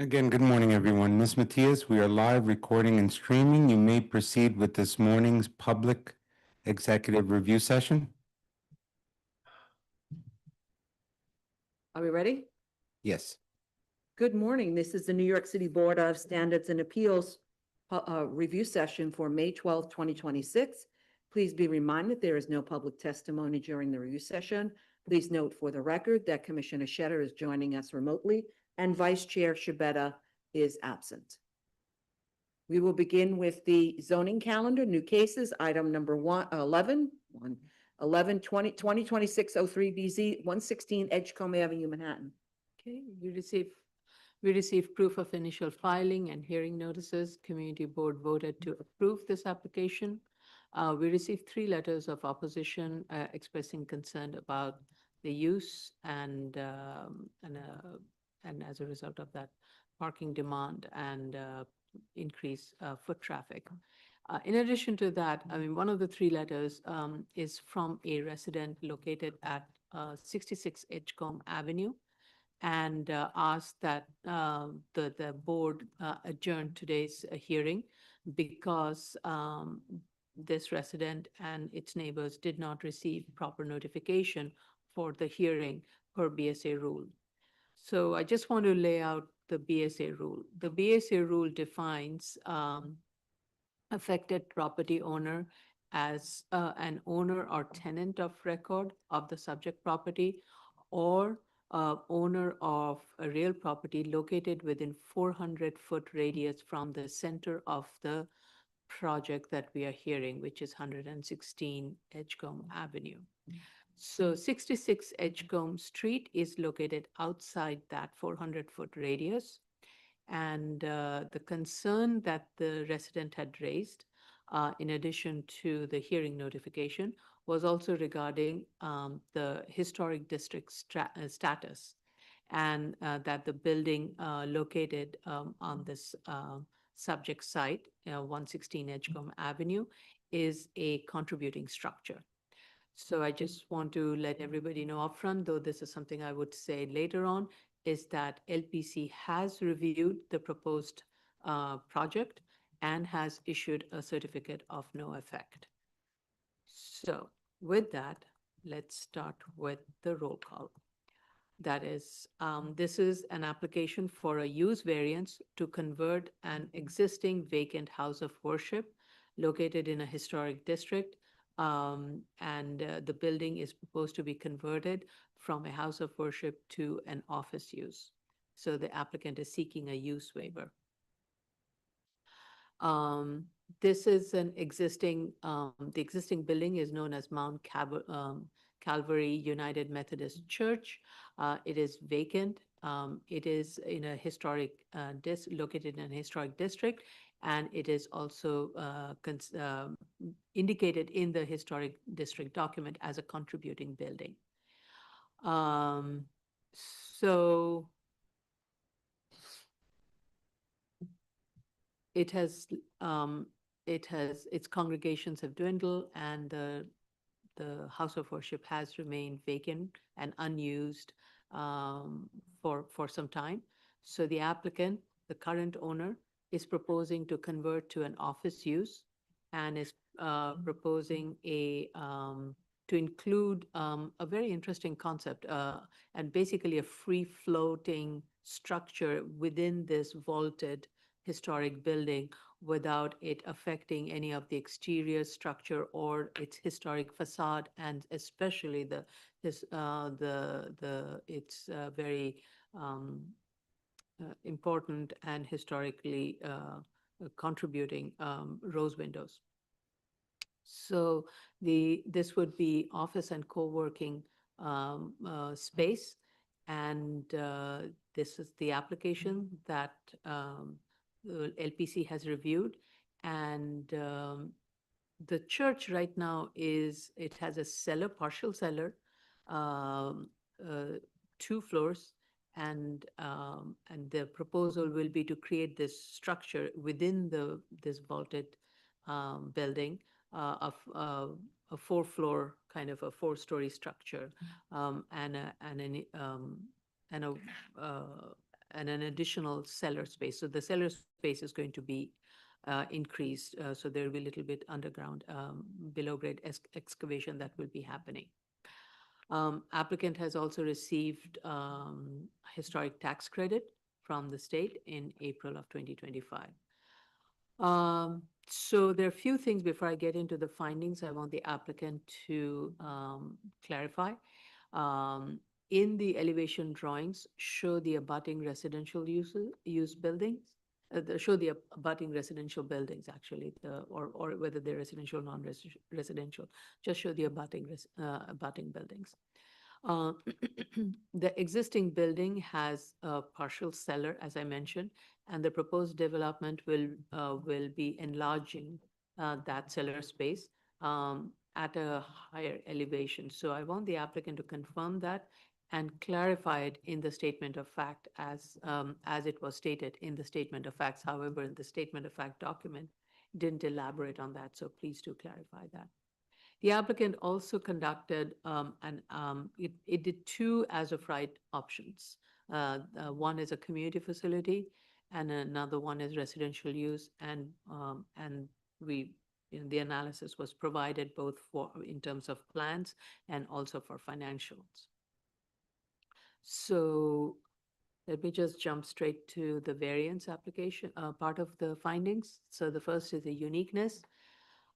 Again, good morning, everyone. Ms. Matias, we are live recording and streaming. You may proceed with this morning's public executive review session. Are we ready? Yes. Good morning. This is the New York City Board of Standards and Appeals review session for May 12th, 2026. Please be reminded there is no public testimony during the review session. Please note for the record that Commissioner Shetter is joining us remotely and Vice Chair Shabeta is absent. We will begin with the zoning calendar, new cases, item number 11, 2026-03 BZ, 116 Edgecombe Avenue, Manhattan. Okay, we received proof of initial filing and hearing notices. Community Board voted to approve this application. We received 3 letters of opposition expressing concern about the use and as a result of that, parking demand and increased foot traffic. In addition to that, I mean, one of the 3 letters is from a resident located at 66 Edgecombe Avenue, and asked that the board adjourn today's hearing because this resident and its neighbors did not receive proper notification for the hearing per BSA rule. So I just want to lay out the BSA rule. The BSA rule defines affected property owner as an owner or tenant of record of the subject property, or owner of a real property located within 400-foot radius from the center of the project that we are hearing, which is 116 Edgecombe Avenue. So 66 Edgecombe Street is located outside that 400-foot radius. And the concern that the resident had raised, in addition to the hearing notification, was also regarding the historic district status, and that the building located on this subject site, 116 Edgecombe Avenue, is a contributing structure. So I just want to let everybody know upfront, though this is something I would say later on, is that LPC has reviewed the proposed project and has issued a certificate of no effect. So with that, let's start with the roll call. That is, this is an application for a use variance to convert an existing vacant house of worship located in a historic district, and the building is proposed to be converted from a house of worship to an office use. So the applicant is seeking a use waiver. This is an existing, the existing building is known as Mount Calvary United Methodist Church. It is vacant. It is in a historic, located in a historic district, and it is also indicated in the historic district document as a contributing building. So its congregations have dwindled, and the house of worship has remained vacant and unused for some time. So the applicant, the current owner, is proposing to convert to an office use, and is proposing to include a very interesting concept, and basically a free-floating structure within this vaulted historic building without it affecting any of the exterior structure or its historic facade, and especially its very important and historically contributing rose windows. So this would be office and co-working space, and this is the application that LPC has reviewed. And the church right now it has a cellar, partial cellar, 2 floors, and the proposal will be to create this structure within this vaulted building of a 4-floor, kind of a 4-story structure, and an additional cellar space. So the cellar space is going to be increased. So there will be a little bit underground, below grade excavation that will be happening. Applicant has also received historic tax credit from the state in April of 2025. So there are a few things before I get into the findings I want the applicant to clarify. In the elevation drawings, show the abutting residential use buildings. Show the abutting residential buildings, actually, or whether they're residential or non-residential. Just show the abutting buildings. The existing building has a partial cellar, as I mentioned, and the proposed development will be enlarging that cellar space at a higher elevation. So I want the applicant to confirm that and clarify it in the statement of fact as it was stated in the statement of facts. However, in the statement of fact document, didn't elaborate on that, so please do clarify that. The applicant also conducted it did two as of right options. One is a community facility, and another one is residential use, and the analysis was provided both for in terms of plans and also for financials. So let me just jump straight to the variance application part of the findings. So the first is the uniqueness.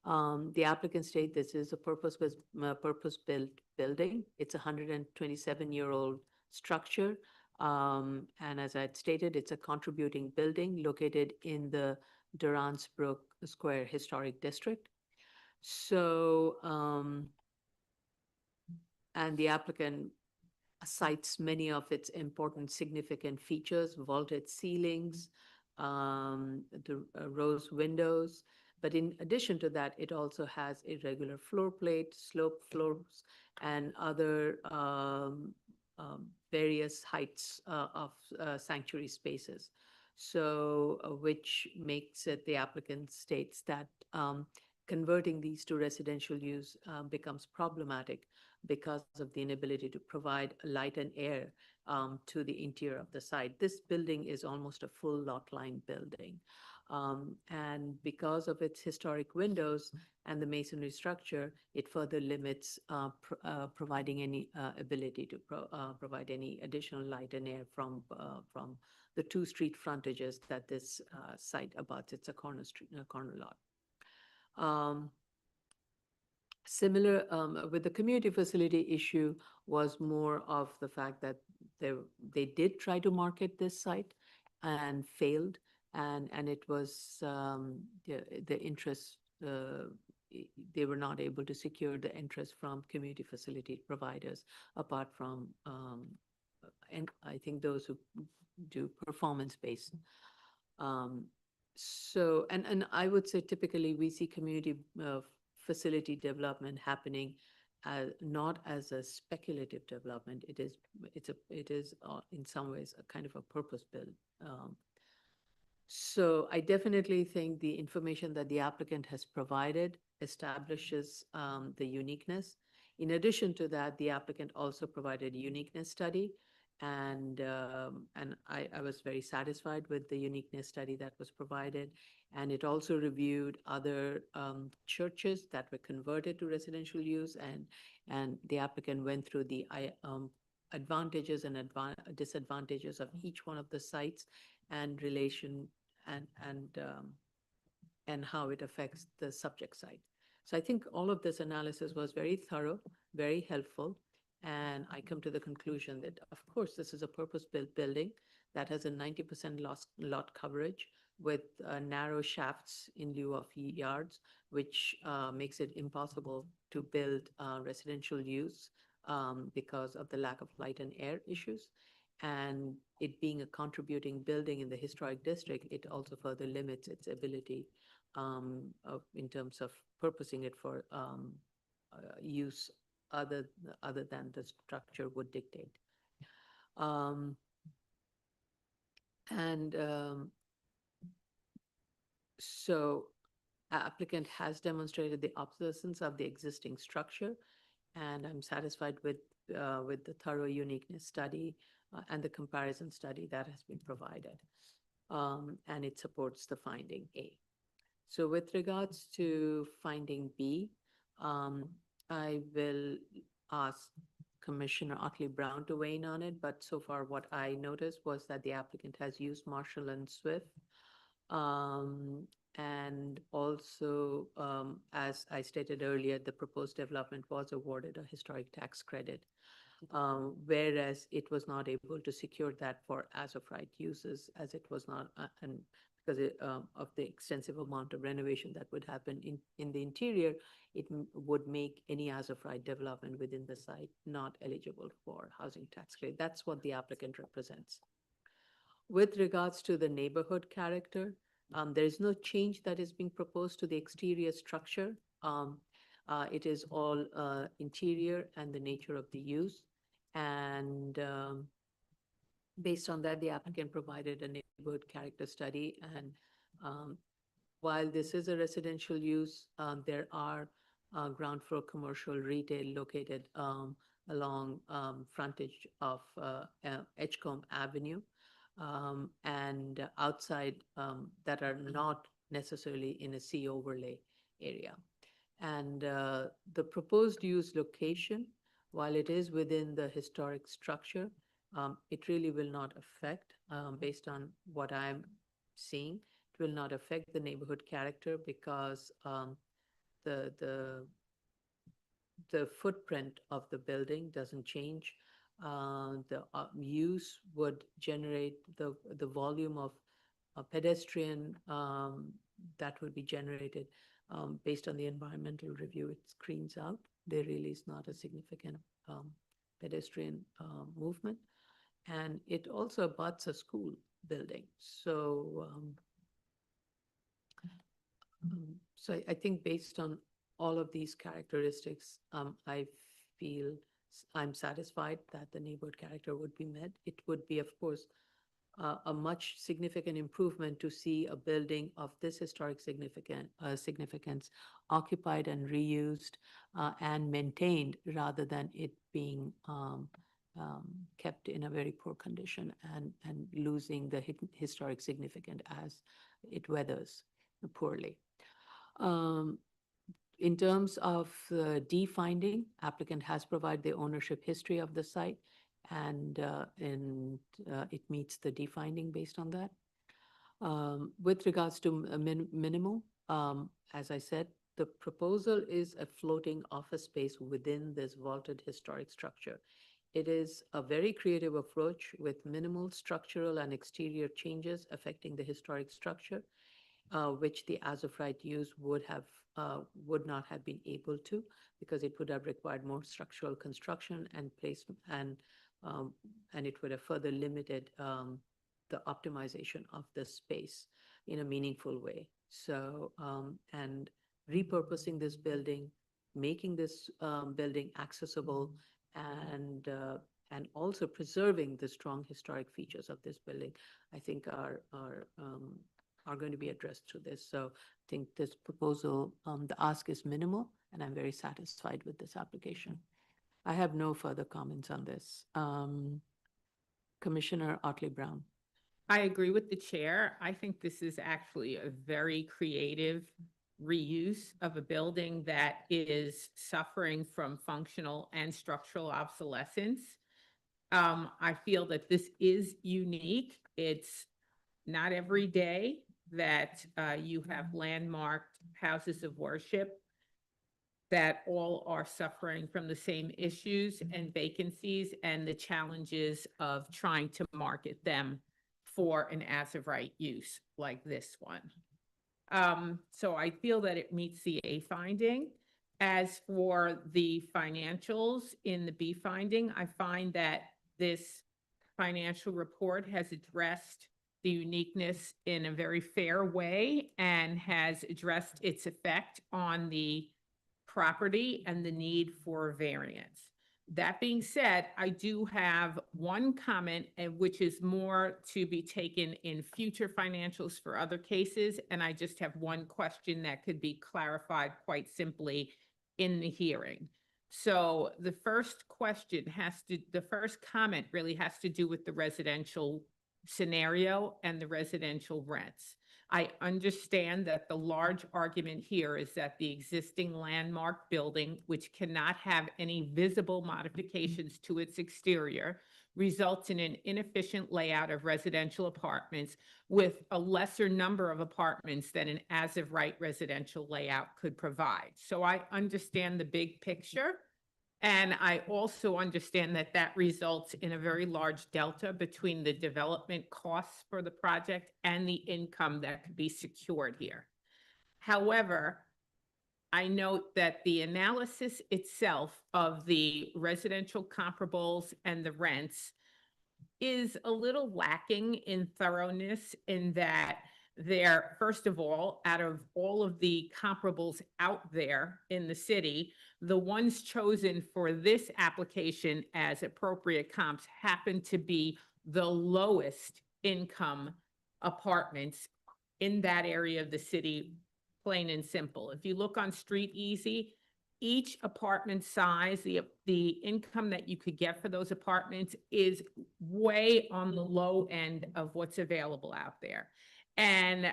The applicant state this is a purpose-built building. It's a 127-year-old structure. And as I had stated, it's a contributing building located in the Durrance Brook Square Historic District. So, and the applicant cites many of its important significant features: vaulted ceilings, the rose windows. But in addition to that, it also has irregular floor plate, sloped floors, and other various heights of sanctuary spaces. So, which makes it, the applicant states that converting these to residential use becomes problematic because of the inability to provide light and air to the interior of the site. This building is almost a full lot line building. And because of its historic windows and the masonry structure, it further limits providing any ability to provide any additional light and air from the two street frontages that this site abuts. It's a corner lot. Similar with the community facility issue was more of the fact that they did try to market this site and failed, and it was the interest, they were not able to secure the interest from community facility providers apart from and I think those who do performance-based. So and I would say typically we see community facility development happening not as a speculative development. It is in some ways a kind of a purpose built. So I definitely think the information that the applicant has provided establishes the uniqueness. In addition to that, the applicant also provided a uniqueness study, and I was very satisfied with the uniqueness study that was provided. And it also reviewed other churches that were converted to residential use, and the applicant went through the advantages and disadvantages of each one of the sites and relation and how it affects the subject site. So I think all of this analysis was very thorough, very helpful. And I come to the conclusion that, of course, this is a purpose-built building that has a 90% lot coverage with narrow shafts in lieu of yards, which makes it impossible to build residential use because of the lack of light and air issues. And it being a contributing building in the historic district, it also further limits its ability in terms of purposing it for use other than the structure would dictate. So applicant has demonstrated the obsolescence of the existing structure, and I'm satisfied with the thorough uniqueness study and the comparison study that has been provided. And it supports the finding A. So with regards to finding B, I will ask Commissioner Otley Brown to weigh in on it, but so far what I noticed was that the applicant has used Marshall and Swift. And also, as I stated earlier, the proposed development was awarded a historic tax credit, whereas it was not able to secure that for as-of-right uses, as it was not, and because of the extensive amount of renovation that would happen in the interior, it would make any as-of-right development within the site not eligible for housing tax credit. That's what the applicant represents. With regards to the neighborhood character, there is no change that is being proposed to the exterior structure. It is all interior and the nature of the use. And based on that, the applicant provided a neighborhood character study. And while this is a residential use, there are ground floor commercial retail located along frontage of Edgecombe Avenue. And outside that are not necessarily in a C overlay area. And the proposed use location, while it is within the historic structure, it really will not affect, based on what I'm seeing, it will not affect the neighborhood character because the footprint of the building doesn't change. The use would generate the volume of pedestrian that would be generated based on the environmental review. It screens out. There really is not a significant pedestrian movement. And it also abuts a school building. So, I think based on all of these characteristics, I feel I'm satisfied that the neighborhood character would be met. It would be, of course, a much significant improvement to see a building of this historic significance occupied and reused and maintained rather than it being kept in a very poor condition and losing the historic significance as it weathers poorly. In terms of the D finding, applicant has provided the ownership history of the site, and it meets the D finding based on that. With regards to minimal, as I said, the proposal is a floating office space within this vaulted historic structure. It is a very creative approach with minimal structural and exterior changes affecting the historic structure, which the as-of-right use would not have been able to, because it would have required more structural construction and placement, and it would have further limited the optimization of the space in a meaningful way. So, and repurposing this building, making this building accessible, and also preserving the strong historic features of this building, I think are going to be addressed through this. So I think this proposal, the ask is minimal, and I'm very satisfied with this application. I have no further comments on this. Commissioner Otley Brown. I agree with the chair. I think this is actually a very creative reuse of a building that is suffering from functional and structural obsolescence. I feel that this is unique. It's not every day that you have landmarked houses of worship that all are suffering from the same issues and vacancies and the challenges of trying to market them for an as-of-right use like this one. So I feel that it meets the A finding. As for the financials in the B finding, I find that this financial report has addressed the uniqueness in a very fair way and has addressed its effect on the property and the need for variance. That being said, I do have one comment, which is more to be taken in future financials for other cases, and I just have one question that could be clarified quite simply in the hearing. So the first the first comment really has to do with the residential scenario and the residential rents. I understand that the large argument here is that the existing landmark building, which cannot have any visible modifications to its exterior, results in an inefficient layout of residential apartments with a lesser number of apartments than an as-of-right residential layout could provide. So I understand the big picture. And I also understand that that results in a very large delta between the development costs for the project and the income that could be secured here. However, I note that the analysis itself of the residential comparables and the rents is a little lacking in thoroughness in that there, first of all, out of all of the comparables out there in the city, the ones chosen for this application as appropriate comps happen to be the lowest income apartments in that area of the city, plain and simple. If you look on Street Easy, each apartment size, the income that you could get for those apartments is way on the low end of what's available out there. And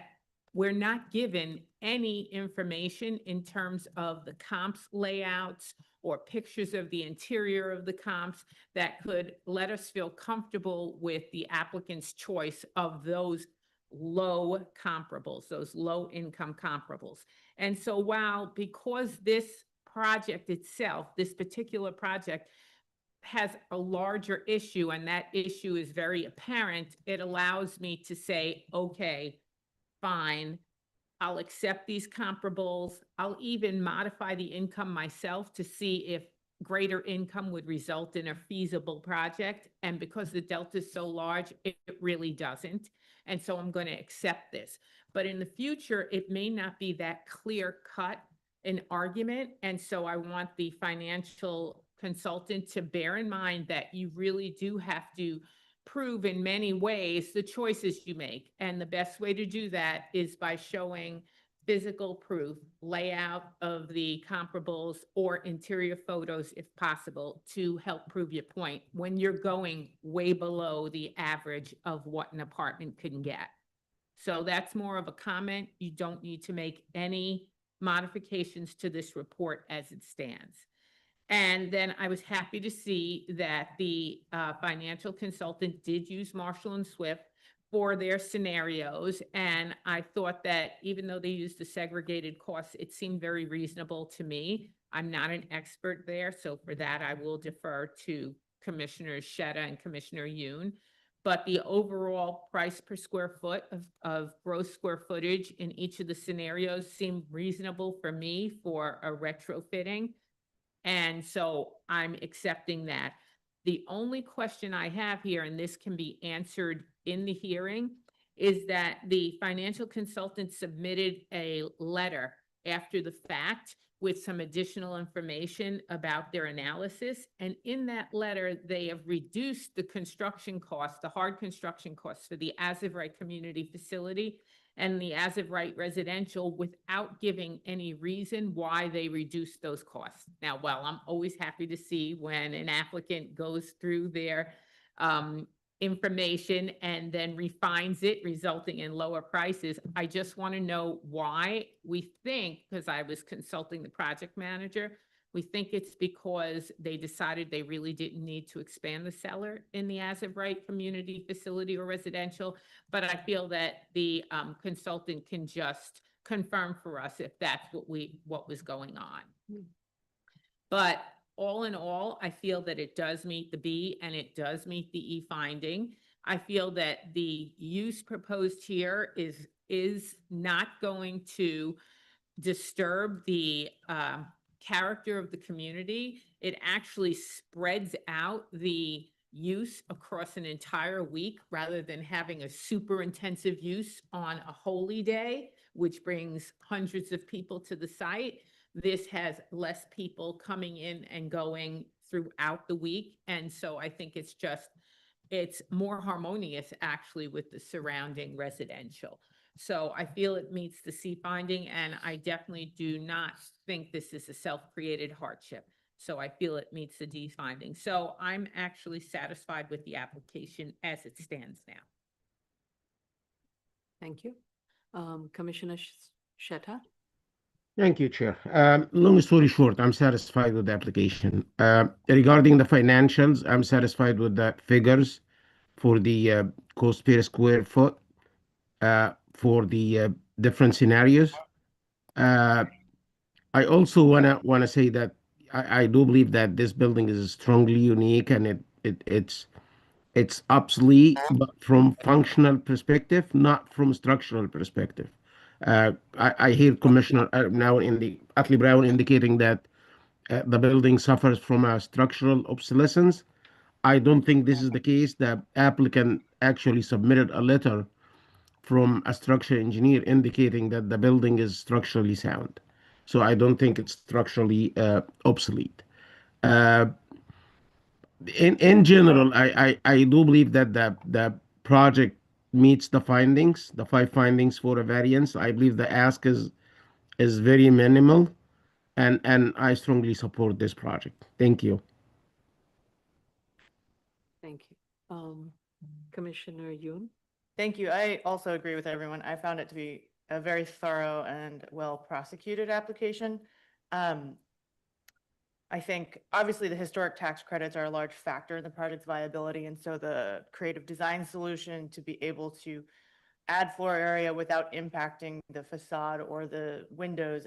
we're not given any information in terms of the comps layouts or pictures of the interior of the comps that could let us feel comfortable with the applicant's choice of those low comparables, those low income comparables. And so because this project itself, this particular project, has a larger issue and that issue is very apparent, it allows me to say, okay, fine, I'll accept these comparables. I'll even modify the income myself to see if greater income would result in a feasible project. And because the delta is so large, it really doesn't. And so I'm going to accept this. But in the future, it may not be that clear cut an argument. And so I want the financial consultant to bear in mind that you really do have to prove in many ways the choices you make. And the best way to do that is by showing physical proof, layout of the comparables or interior photos if possible to help prove your point when you're going way below the average of what an apartment can get. So that's more of a comment. You don't need to make any modifications to this report as it stands. And then I was happy to see that the financial consultant did use Marshall and Swift for their scenarios. And I thought that even though they used the segregated costs, it seemed very reasonable to me. I'm not an expert there, so for that, I will defer to Commissioner Sheta and Commissioner Yoon. But the overall price per square foot of gross square footage in each of the scenarios seemed reasonable for me for a retrofitting. And so I'm accepting that. The only question I have here, and this can be answered in the hearing, is that the financial consultant submitted a letter after the fact with some additional information about their analysis. And in that letter, they have reduced the construction costs, the hard construction costs for the as-of-right community facility and the as-of-right residential without giving any reason why they reduced those costs. Now, while I'm always happy to see when an applicant goes through their information and then refines it, resulting in lower prices, I just want to know why. We think, because I was consulting the project manager, we think it's because they decided they really didn't need to expand the cellar in the as-of-right community facility or residential. But I feel that the consultant can just confirm for us if that's what was going on. But all in all, I feel that it does meet the B and it does meet the E finding. I feel that the use proposed here is not going to disturb the character of the community. It actually spreads out the use across an entire week rather than having a super intensive use on a holy day, which brings hundreds of people to the site. This has less people coming in and going throughout the week. And so I think it's more harmonious actually with the surrounding residential. So I feel it meets the C finding, and I definitely do not think this is a self-created hardship. So I feel it meets the D finding. So I'm actually satisfied with the application as it stands now. Thank you. Commissioner Sheta? Thank you, Chair. Long story short, I'm satisfied with the application. Regarding the financials, I'm satisfied with the figures for the cost per square foot for the different scenarios. Uh, I also wanna say that I do believe that this building is strongly unique and it's obsolete, but from functional perspective, not from structural perspective. I hear Commissioner now Atlee Brown indicating that the building suffers from a structural obsolescence. I don't think this is the case. The applicant actually submitted a letter from a structural engineer indicating that the building is structurally sound. So I don't think it's structurally obsolete. Uh, in general, I do believe that the project meets the findings, the five findings for a variance. I believe the ask is very minimal, and I strongly support this project. Thank you. Thank you. Commissioner Yoon? Thank you. I also agree with everyone. I found it to be a very thorough and well prosecuted application. I think obviously the historic tax credits are a large factor in the project's viability. And so the creative design solution to be able to add floor area without impacting the facade or the windows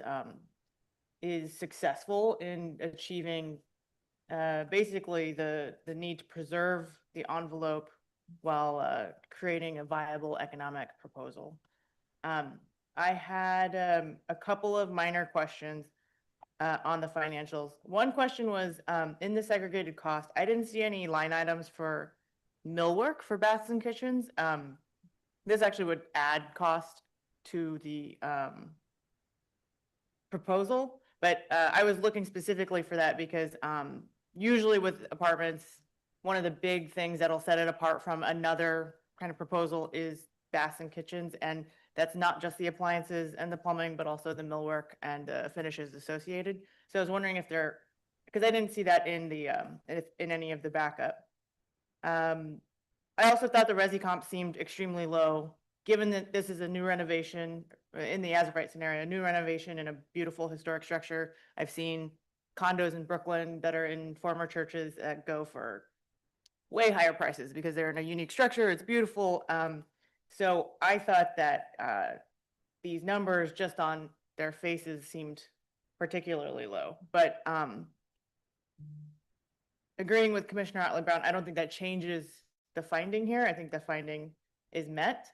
is successful in achieving basically the need to preserve the envelope while creating a viable economic proposal. I had a couple of minor questions on the financials. One question was in the segregated cost, I didn't see any line items for millwork for baths and kitchens. This actually would add cost to the proposal, but I was looking specifically for that because usually with apartments, one of the big things that'll set it apart from another kind of proposal is baths and kitchens. And that's not just the appliances and the plumbing, but also the millwork and finishes associated. So I was wondering if because I didn't see that in the in any of the backup. I also thought the resi comp seemed extremely low, given that this is a new renovation in the as-of-right scenario, a new renovation in a beautiful historic structure. I've seen condos in Brooklyn that are in former churches that go for way higher prices because they're in a unique structure. It's beautiful. So I thought that these numbers just on their faces seemed particularly low. But agreeing with Commissioner Atlee Brown, I don't think that changes the finding here. I think the finding is met.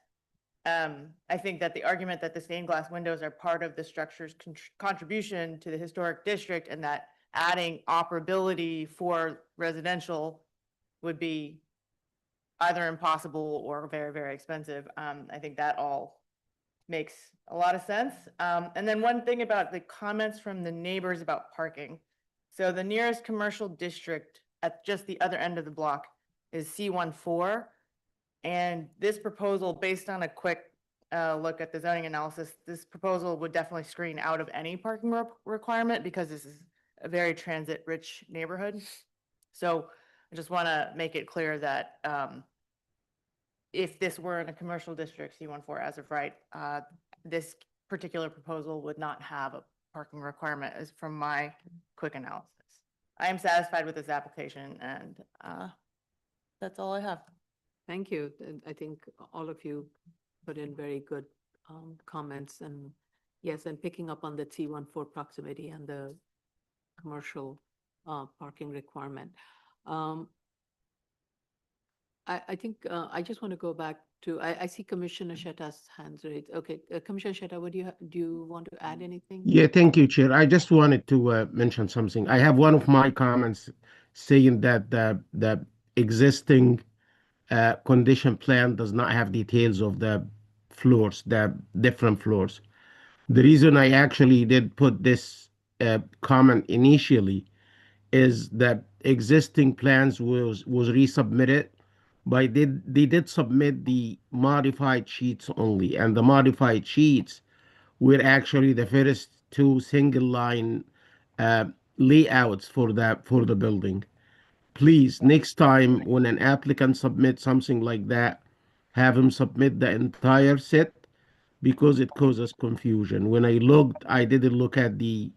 I think that the argument that the stained glass windows are part of the structure's contribution to the historic district and that adding operability for residential would be either impossible or very, very expensive. I think that all makes a lot of sense. And then one thing about the comments from the neighbors about parking. So the nearest commercial district at just the other end of the block is C14. And this proposal, based on a quick look at the zoning analysis, this proposal would definitely screen out of any parking requirement because this is a very transit-rich neighborhood. So I just want to make it clear that if this were in a commercial district, C14 as of right, this particular proposal would not have a parking requirement as from my quick analysis. I am satisfied with this application and that's all I have. Thank you. I think all of you put in very good comments and yes, and picking up on the C14 proximity and the commercial parking requirement. I think I just want to go back to, I see Commissioner Sheta's hands raised. Okay, Commissioner Sheta, do you want to add anything? Yeah, thank you, Chair. I just wanted to mention something. I have one of my comments saying that the existing condition plan does not have details of the floors, the different floors. The reason I actually did put this comment initially is that existing plans was resubmitted, but they did submit the modified sheets only, and the modified sheets were actually the first two single line layouts for the building. Please, next time when an applicant submits something like that, have him submit the entire set because it causes confusion. When I looked, I didn't look at the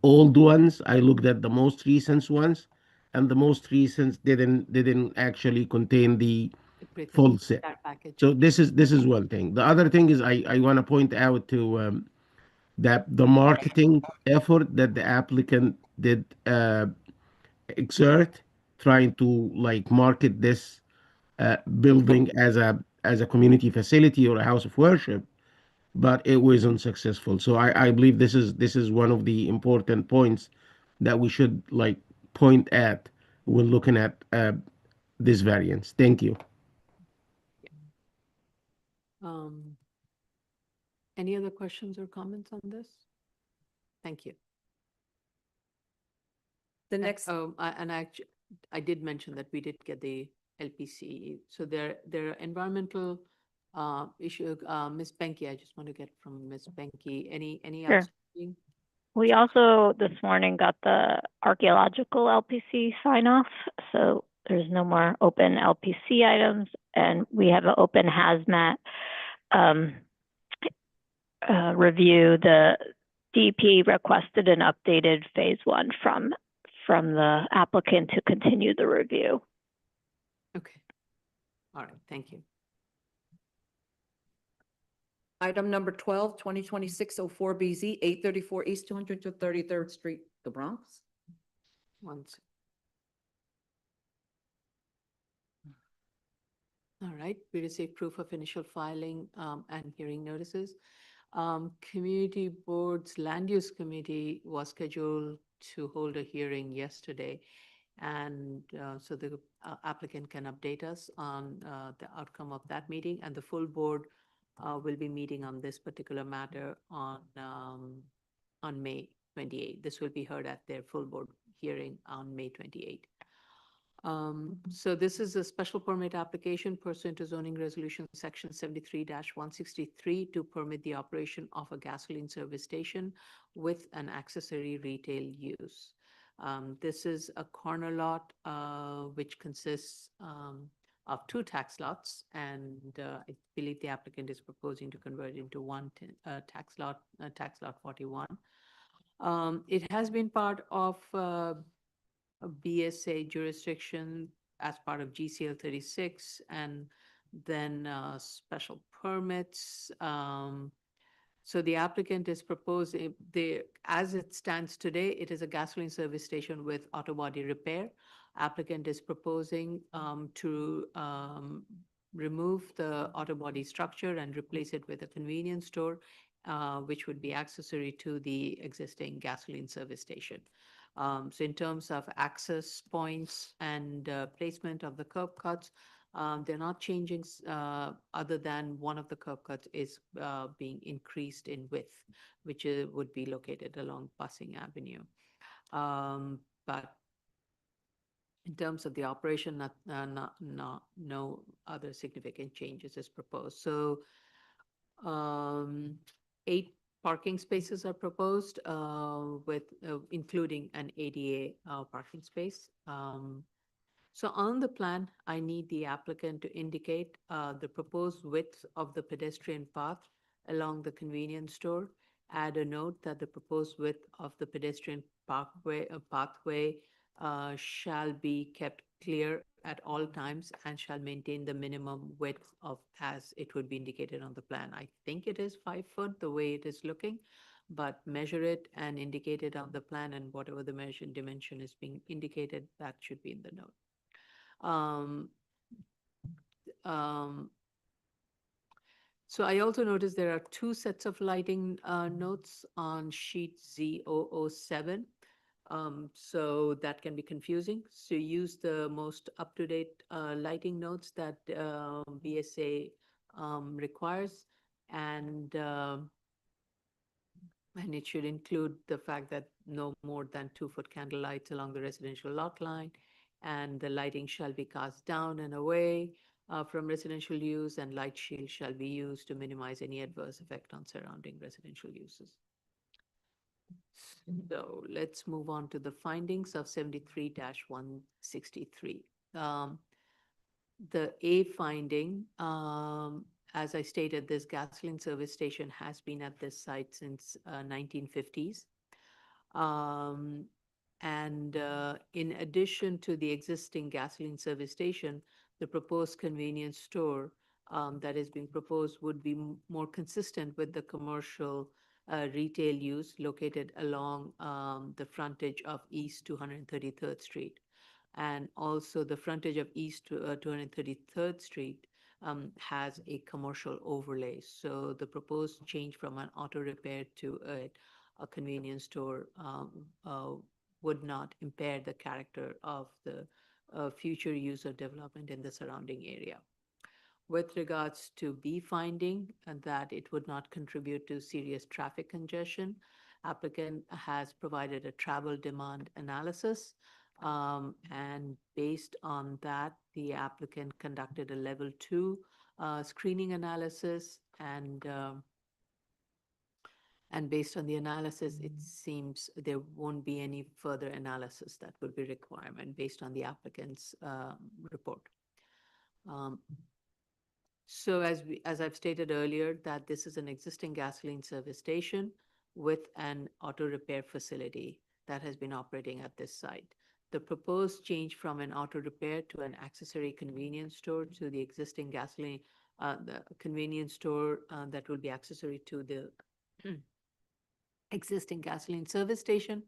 old ones. I looked at the most recent ones, and the most recent didn't actually contain the Everything, full set. that package. So this is one thing. The other thing is I want to point out to that the marketing effort that the applicant did exert trying to like market this building as a community facility or a house of worship, but it was unsuccessful. So I believe this is one of the important points that we should like point at when looking at this variance. Thank you. Um, Any other questions or comments on this? Thank you. The next, I did mention that we did get the LPC. So there are environmental issue. Ms. Benke, I just want to get from Ms. Benke, any Sure. outstanding? We also this morning got the archaeological LPC sign off, so there's no more open LPC items, and we have an open hazmat review. The DP requested an updated phase 1 from the applicant to continue the review. Okay. All right, thank you. item number 12, 2026-04BZ, 834 East 233rd Street, the Bronx. One sec. All right, we received proof of initial filing and hearing notices. Community Board's Land Use Committee was scheduled to hold a hearing yesterday. And so the applicant can update us on the outcome of that meeting, and the full board will be meeting on this particular matter on May 28th. This will be heard at their full board hearing on May 28th. So this is a special permit application pursuant to zoning resolution section 73-163 to permit the operation of a gasoline service station with an accessory retail use. This is a corner lot which consists of 2 tax lots, and I believe the applicant is proposing to convert it into one tax lot 41. It has been part of a BSA jurisdiction as part of GCL 36, and then special permits. So the applicant is proposing, as it stands today, it is a gasoline service station with auto body repair. Applicant is proposing to remove the auto body structure and replace it with a convenience store, which would be accessory to the existing gasoline service station. So in terms of access points and placement of the curb cuts, they're not changing other than one of the curb cuts is being increased in width, which would be located along Bussing Avenue. But in terms of the operation, no other significant changes is proposed. So 8 parking spaces are proposed with including an ADA parking space. So on the plan, I need the applicant to indicate the proposed width of the pedestrian path along the convenience store. Add a note that the proposed width of the pedestrian pathway shall be kept clear at all times and shall maintain the minimum width of as it would be indicated on the plan. I think it is 5 foot the way it is looking, but measure it and indicate it on the plan, and whatever the measured dimension is being indicated, that should be in the note. So I also noticed there are 2 sets of lighting notes on sheet Z007. So that can be confusing. So use the most up-to-date lighting notes that BSA requires, and it should include the fact that no more than 2-foot candle lights along the residential lot line, and the lighting shall be cast down and away from residential use, and light shield shall be used to minimize any adverse effect on surrounding residential uses. So let's move on to the findings of 73-163. The A finding, as I stated, this gasoline service station has been at this site since 1950s. And in addition to the existing gasoline service station, the proposed convenience store that is being proposed would be more consistent with the commercial retail use located along the frontage of East 233rd Street. And also the frontage of East 233rd Street has a commercial overlay. So the proposed change from an auto repair to a convenience store would not impair the character of the future user development in the surrounding area. With regards to B finding, that it would not contribute to serious traffic congestion, applicant has provided a travel demand analysis. And based on that, the applicant conducted a level 2 screening analysis, and based on the analysis, it seems there won't be any further analysis that will be requirement based on the applicant's report. So as I've stated earlier, that this is an existing gasoline service station with an auto repair facility that has been operating at this site. The proposed change from an auto repair to an accessory convenience store to the existing gasoline, the convenience store that will be accessory to the existing gasoline service station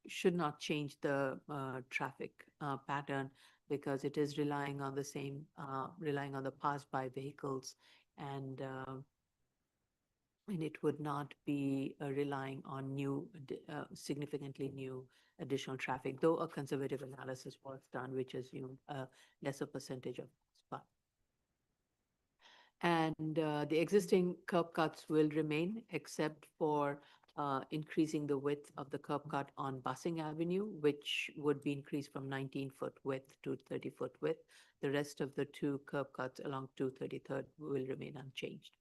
should not change the traffic pattern, because it is relying on the pass-by vehicles, and it would not be relying on significantly new additional traffic, though a conservative analysis was done, which assumed a lesser percentage of pass-by. And the existing curb cuts will remain, except for increasing the width of the curb cut on Bussing Avenue, which would be increased from 19-foot width to 30-foot width. The rest of the 2 curb cuts along 233rd will remain unchanged.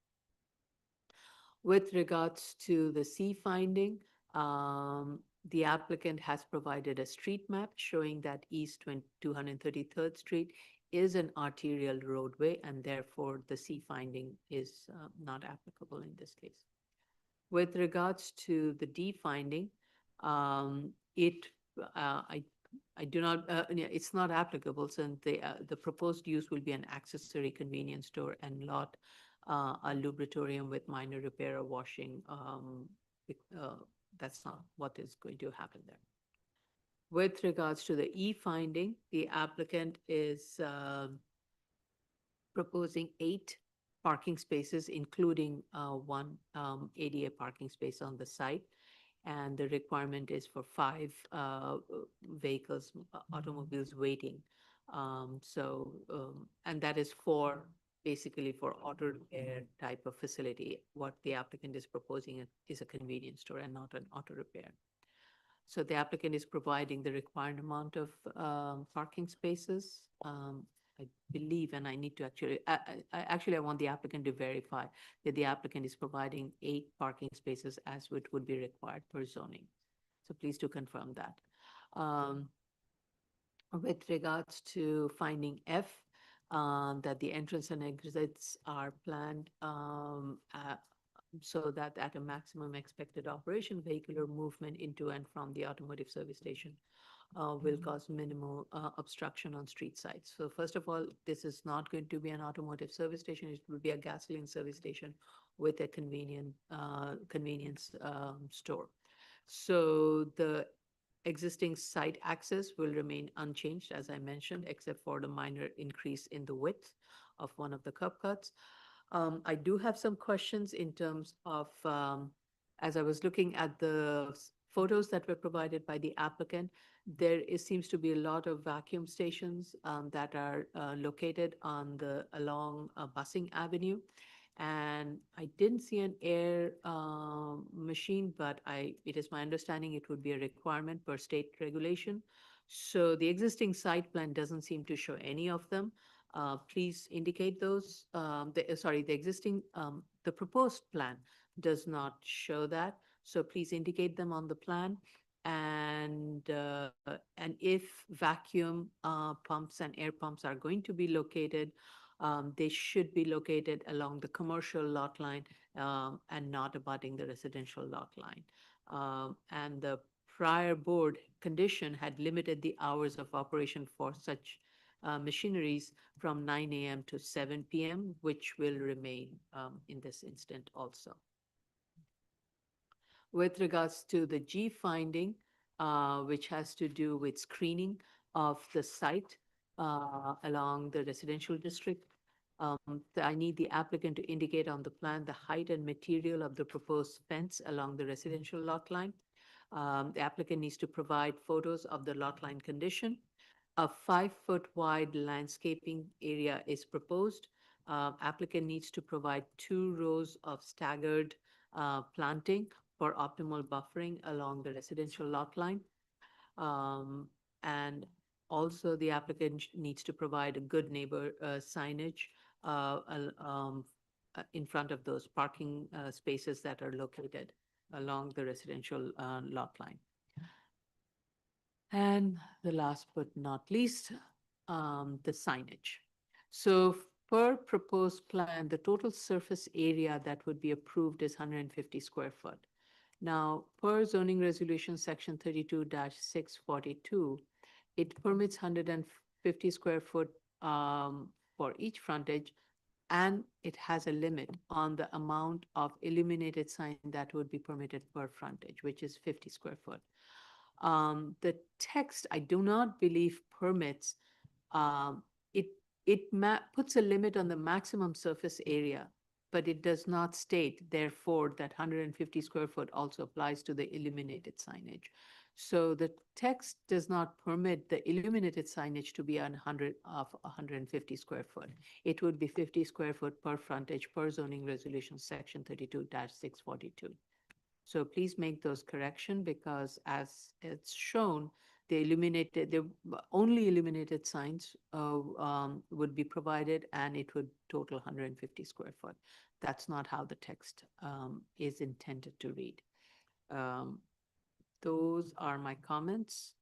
With regards to the C finding, the applicant has provided a street map showing that East 233rd Street is an arterial roadway, and therefore the C finding is not applicable in this case. With regards to the D finding, it's not applicable, since the proposed use will be an accessory convenience store and not a lubritorium with minor repair or washing. That's not what is going to happen there. With regards to the E finding, the applicant is proposing 8 parking spaces, including 1 ADA parking space on the site. And the requirement is for 5 vehicles, automobiles waiting. And that is basically for auto repair type of facility. What the applicant is proposing is a convenience store and not an auto repair. So the applicant is providing the required amount of parking spaces. I believe, and I need to I want the applicant to verify that the applicant is providing 8 parking spaces as it would be required per zoning. So please do confirm that. With regards to finding F, that the entrance and exits are planned so that at a maximum expected operation, vehicular movement into and from the automotive service station will cause minimal obstruction on street sides. So first of all, this is not going to be an automotive service station. It will be a gasoline service station with a convenience store. So the existing site access will remain unchanged, as I mentioned, except for the minor increase in the width of one of the curb cuts. I do have some questions in terms of, as I was looking at the photos that were provided by the applicant, seems to be a lot of vacuum stations that are located along Bussing Avenue. And I didn't see an air machine, but it is my understanding it would be a requirement per state regulation. So the existing site plan doesn't seem to show any of them. Please indicate those. The proposed plan does not show that. So please indicate them on the plan. And if vacuum pumps and air pumps are going to be located, they should be located along the commercial lot line and not abutting the residential lot line. And the prior board condition had limited the hours of operation for such machineries from 9 a.m. to 7 p.m., which will remain in this instant also. With regards to the G finding, which has to do with screening of the site along the residential district, I need the applicant to indicate on the plan the height and material of the proposed fence along the residential lot line. The applicant needs to provide photos of the lot line condition. A 5-foot wide landscaping area is proposed. Applicant needs to provide 2 rows of staggered planting for optimal buffering along the residential lot line. And also the applicant needs to provide a good neighbor signage in front of those parking spaces that are located along the residential lot line. And the last but not least, the signage. So per proposed plan, the total surface area that would be approved is 150 square foot. Now, per zoning resolution section 32-642, it permits 150 square foot for each frontage, and it has a limit on the amount of illuminated sign that would be permitted per frontage, which is 50 square foot. The text, I do not believe permits, it puts a limit on the maximum surface area, but it does not state, therefore, that 150 square foot also applies to the illuminated signage. So the text does not permit the illuminated signage to be on 150 square foot. It would be 50 square foot per frontage per zoning resolution section 32-642. So please make those corrections, because as it's shown, the only illuminated signs would be provided, and it would total 150 square foot. That's not how the text is intended to read. Those are my comments.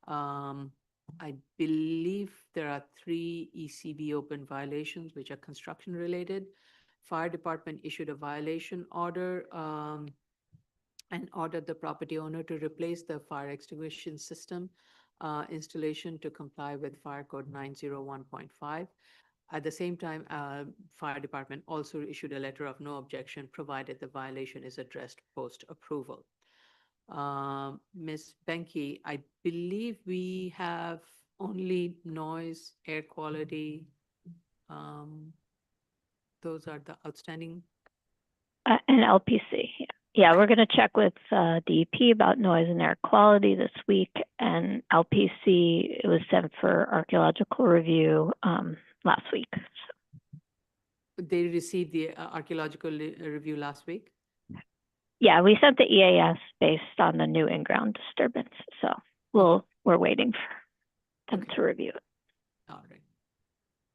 I believe there are 3 ECB open violations, which are construction related. Fire department issued a violation order and ordered the property owner to replace the fire extinguishing system installation to comply with Fire Code 901.5. At the same time, fire department also issued a letter of no objection, provided the violation is addressed post-approval. Ms. Benke, I believe we have only noise, air quality. Those are the outstanding. And LPC. Yeah, we're going to check with DEP about noise and air quality this week. And LPC, it was sent for archaeological review last week. They received the archaeological review last week? Yeah, we sent the EAS based on the new in-ground disturbance. So we're waiting for them to review it. All right.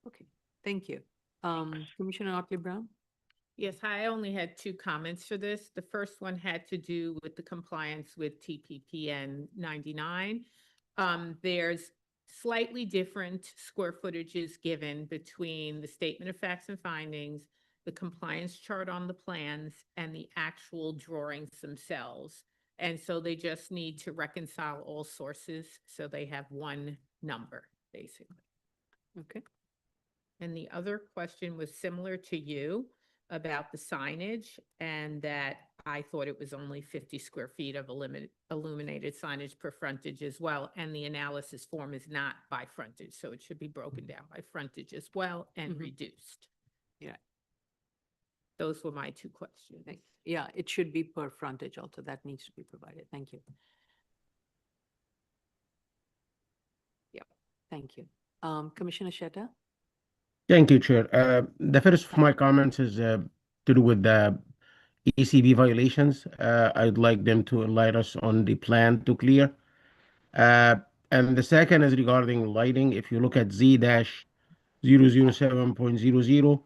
Okay, thank you. Commissioner Otley Brown? Yes, I only had 2 comments for this. The first one had to do with the compliance with TPPN 99. There's slightly different square footages given between the statement of facts and findings, the compliance chart on the plans, and the actual drawings themselves. And so they just need to reconcile all sources so they have one number, basically. Okay. And the other question was similar to you about the signage, and that I thought it was only 50 square feet of illuminated signage per frontage as well. And the analysis form is not by frontage, so it should be broken down by frontage as well and reduced. Yeah. Those were my 2 questions. Yeah, it should be per frontage also. That needs to be provided. Thank you. Yep, thank you. Commissioner Sheta? Thank you, Chair. The first of my comments is to do with the ECB violations. I'd like them to enlighten us on the plan to clear. And the second is regarding lighting. If you look at Z-007.00,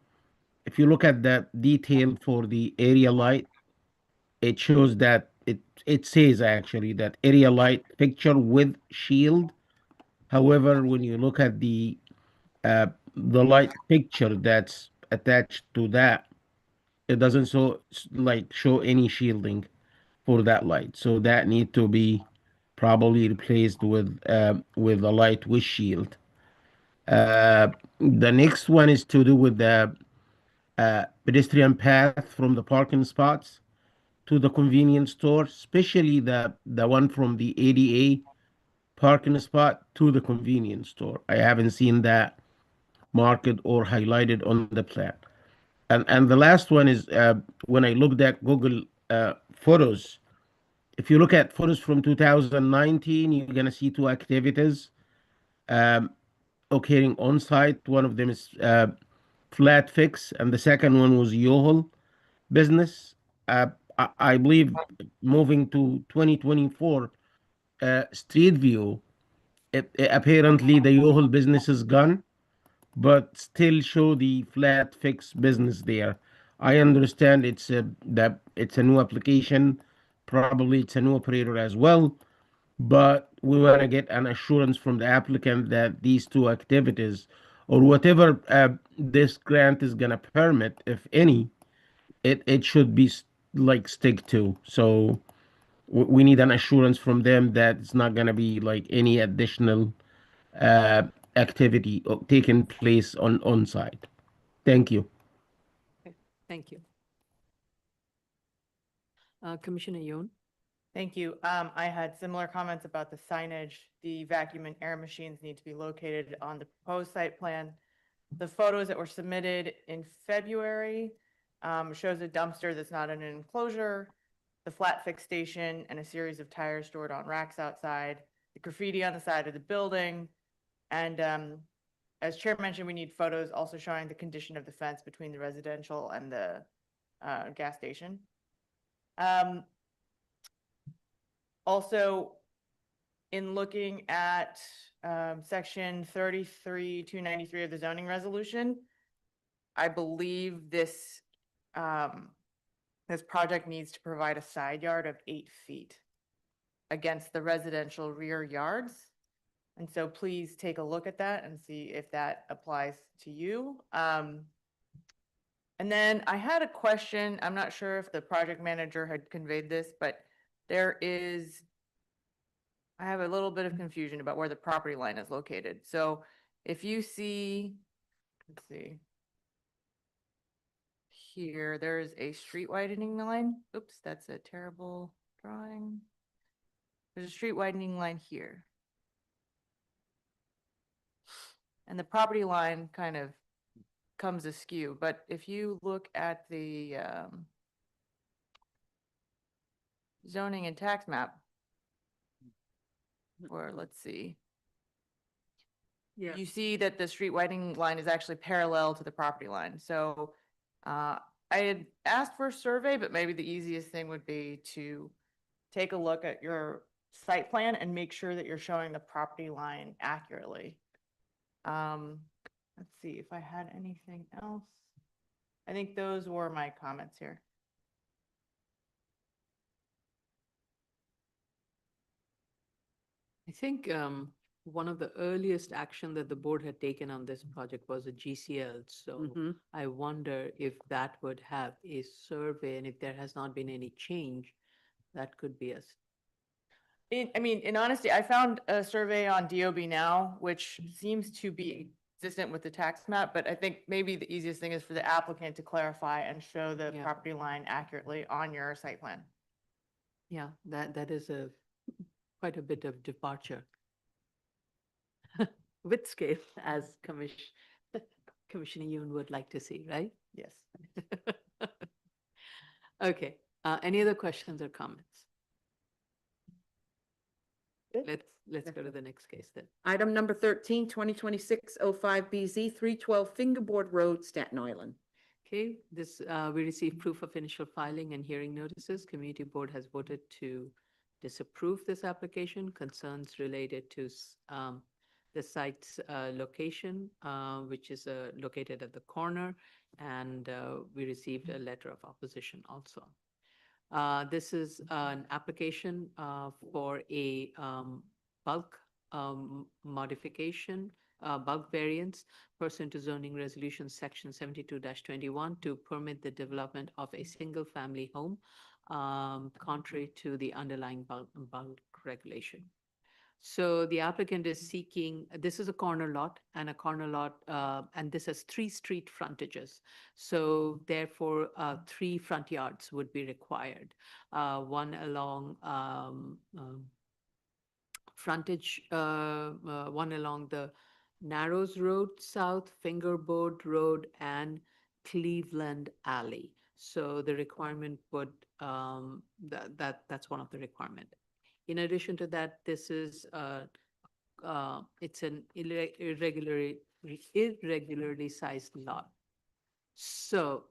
if you look at the detail for the area light, it shows that it says actually that area light fixture with shield. However, when you look at the light fixture that's attached to that, it doesn't show any shielding for that light. So that need to be probably replaced with a light with shield. The next one is to do with the pedestrian path from the parking spots to the convenience store, especially the one from the ADA parking spot to the convenience store. I haven't seen that marked or highlighted on the plan. And the last one is when I looked at Google photos. If you look at photos from 2019, you're gonna see two activities um, occurring on site. One of them is flat fix, and the second one was Yohol business. I believe moving to 2024 Street View, apparently the Yohol business is gone, but still show the flat fix business there. I understand it's a new application, probably it's a new operator as well, but we want to get an assurance from the applicant that these two activities or whatever this grant is going to permit, if any, it should be like stick to. So we need an assurance from them that it's not going to be like any additional uh, activity taking place on site. Thank you. Okay, thank you. Commissioner Yoon? Thank you. I had similar comments about the signage. The vacuum and air machines need to be located on the proposed site plan. The photos that were submitted in February shows a dumpster that's not in an enclosure, the flat fix station, and a series of tires stored on racks outside, the graffiti on the side of the building, and as Chair mentioned, we need photos also showing the condition of the fence between the residential and the gas station. Also, in looking at section 33-293 of the zoning resolution, I believe this this project needs to provide a side yard of 8 feet against the residential rear yards. And so please take a look at that and see if that applies to you. And then I had a question. I'm not sure if the project manager had conveyed this, but I have a little bit of confusion about where the property line is located. So if you see, let's see, here, there's a street widening line. Oops, that's a terrible drawing. There's a street widening line here. And the property line kind of comes askew, but if you look at the zoning and tax map, or let's see, Yeah. you see that the street widening line is actually parallel to the property line. So I had asked for a survey, but maybe the easiest thing would be to take a look at your site plan and make sure that you're showing the property line accurately. Let's see if I had anything else. I think those were my comments here. I think one of the earliest action that the board had taken on this project was a GCL. So Mhm. I wonder if that would have a survey, and if there has not been any change, that could be I mean, in honesty, I found a survey on DOB Now, which seems to be consistent with the tax map, but I think maybe the easiest thing is for the applicant to clarify and show the Yeah. property line accurately on your site plan. Yeah, that is quite a bit of departure with scale, as Commissioner Yoon would like to see, right? Yes. Okay, any other questions or comments? Good. Let's go to the next case then. Item number 13, 2026-05BZ, 312 Fingerboard Road, Staten Island. Okay, this, we received proof of initial filing and hearing notices. Community Board has voted to disapprove this application. Concerns related to the site's location, which is located at the corner, and we received a letter of opposition also. This is an application for a bulk modification, bulk variance pursuant to zoning resolution section 72-21 to permit the development of a single-family home contrary to the underlying bulk regulation. So the applicant is seeking, this is a corner lot, and and this has 3 street frontages. So therefore, 3 front yards would be required. One along one along the Narrows Road South, Fingerboard Road, and Cleveland Alley. So the requirement would, that's one of the requirement. In addition to that, this is it's an irregularly sized lot. So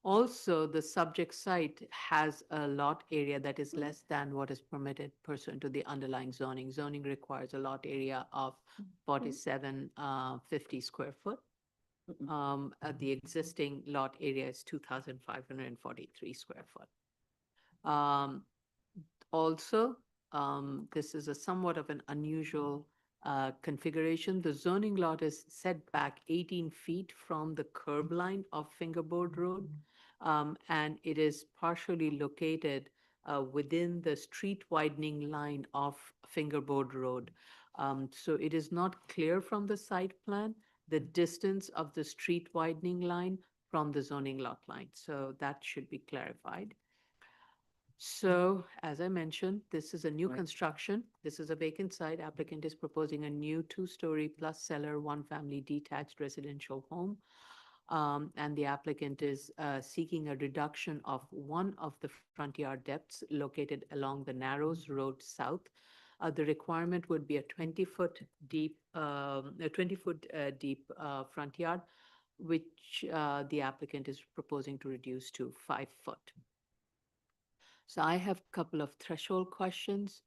also the subject site has a lot area that is less than what is permitted pursuant to the underlying zoning. Zoning requires a lot area of 4750 square foot. The existing lot area is 2,543 square foot. Also, this is a somewhat of an unusual configuration. The zoning lot is set back 18 feet from the curb line of Fingerboard Road, and it is partially located within the street widening line of Fingerboard Road. So it is not clear from the site plan the distance of the street widening line from the zoning lot line. So that should be clarified. So, as I mentioned, this is a new construction. This is a vacant site. Applicant is proposing a new 2-story plus cellar, 1-family detached residential home. And the applicant is seeking a reduction of one of the front yard depths located along the Narrows Road South. The requirement would be a 20-foot deep, deep front yard, which the applicant is proposing to reduce to 5 foot. So I have a couple of threshold questions.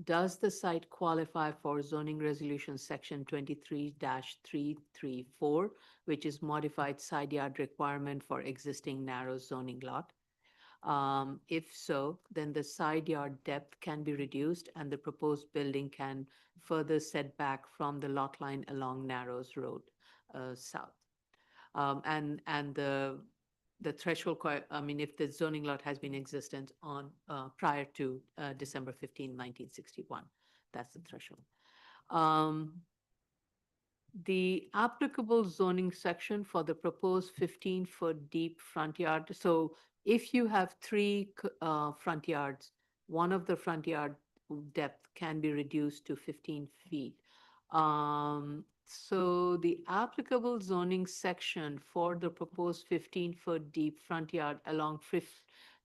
Does the site qualify for zoning resolution section 23-334, which is modified side yard requirement for existing narrow zoning lot? If so, then the side yard depth can be reduced and the proposed building can further set back from the lot line along Narrows Road South. And the threshold, I mean, if the zoning lot has been existent on prior to December 15, 1961, that's the threshold. The applicable zoning section for the proposed 15-foot deep front yard. So if you have 3 front yards, one of the front yard depth can be reduced to 15 feet. So the applicable zoning section for the proposed 15-foot deep front yard along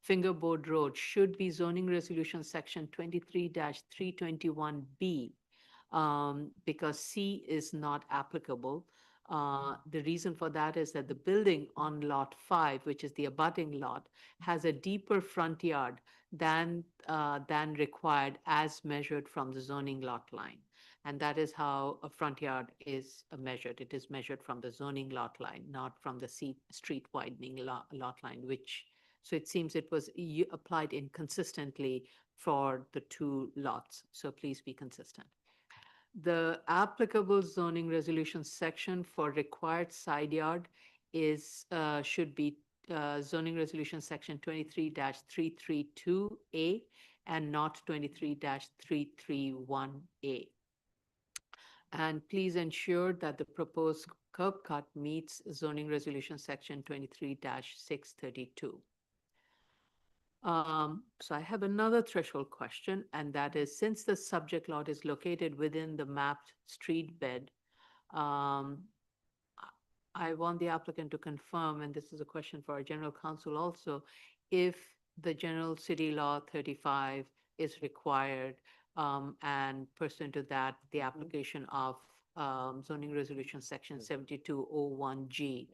Fingerboard Road should be zoning resolution section 23-321B, because C is not applicable. The reason for that is that the building on lot 5, which is the abutting lot, has a deeper front yard than required as measured from the zoning lot line. And that is how a front yard is measured. It is measured from the zoning lot line, not from the street widening lot line, so it seems it was applied inconsistently for the 2 lots. So please be consistent. The applicable zoning resolution section for required side yard should be zoning resolution section 23-332A and not 23-331A. And please ensure that the proposed curb cut meets zoning resolution section 23-632. So I have another threshold question, and that is, since the subject lot is located within the mapped street bed, I want the applicant to confirm, and this is a question for our general counsel also, if the general city law 35 is required, and pursuant to that, the application of zoning resolution section 7201G.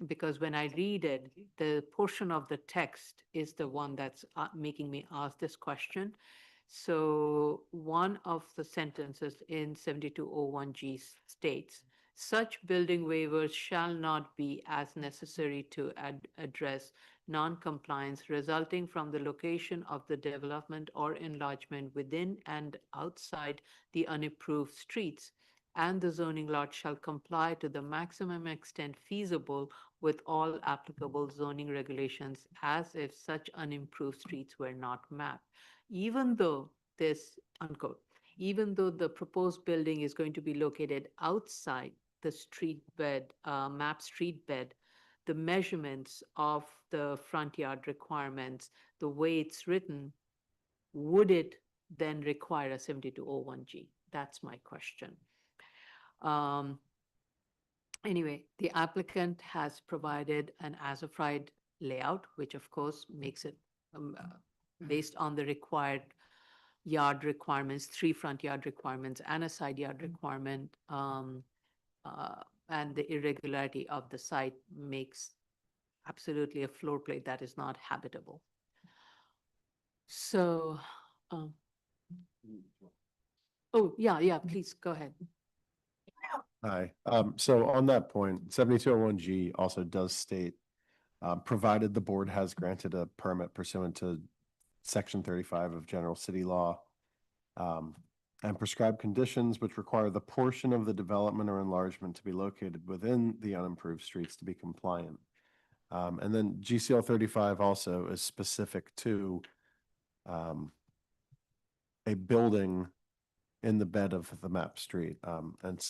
Because when I read it, the portion of the text is the one that's making me ask this question. So one of the sentences in 7201G states, Such building waivers shall not be as necessary to address non-compliance resulting from the location of the development or enlargement within and outside the unapproved streets, and the zoning lot shall comply to the maximum extent feasible with all applicable zoning regulations as if such unimproved streets were not mapped. Even though this, unquote, even though the proposed building is going to be located outside the street bed, map street bed, the measurements of the front yard requirements, the way it's written, would it then require a 7201G? That's my question. Anyway, the applicant has provided an as-of-right layout, which of course makes it based on the required yard requirements, 3 front yard requirements and a side yard requirement, and the irregularity of the site makes absolutely a floor plate that is not habitable. So, oh, yeah, please go ahead. Hi. So on that point, 7201G also does state, provided the board has granted a permit pursuant to Section 35 of General City Law, and prescribed conditions which require the portion of the development or enlargement to be located within the unimproved streets to be compliant. And then GCL 35 also is specific to a building in the bed of the map street, and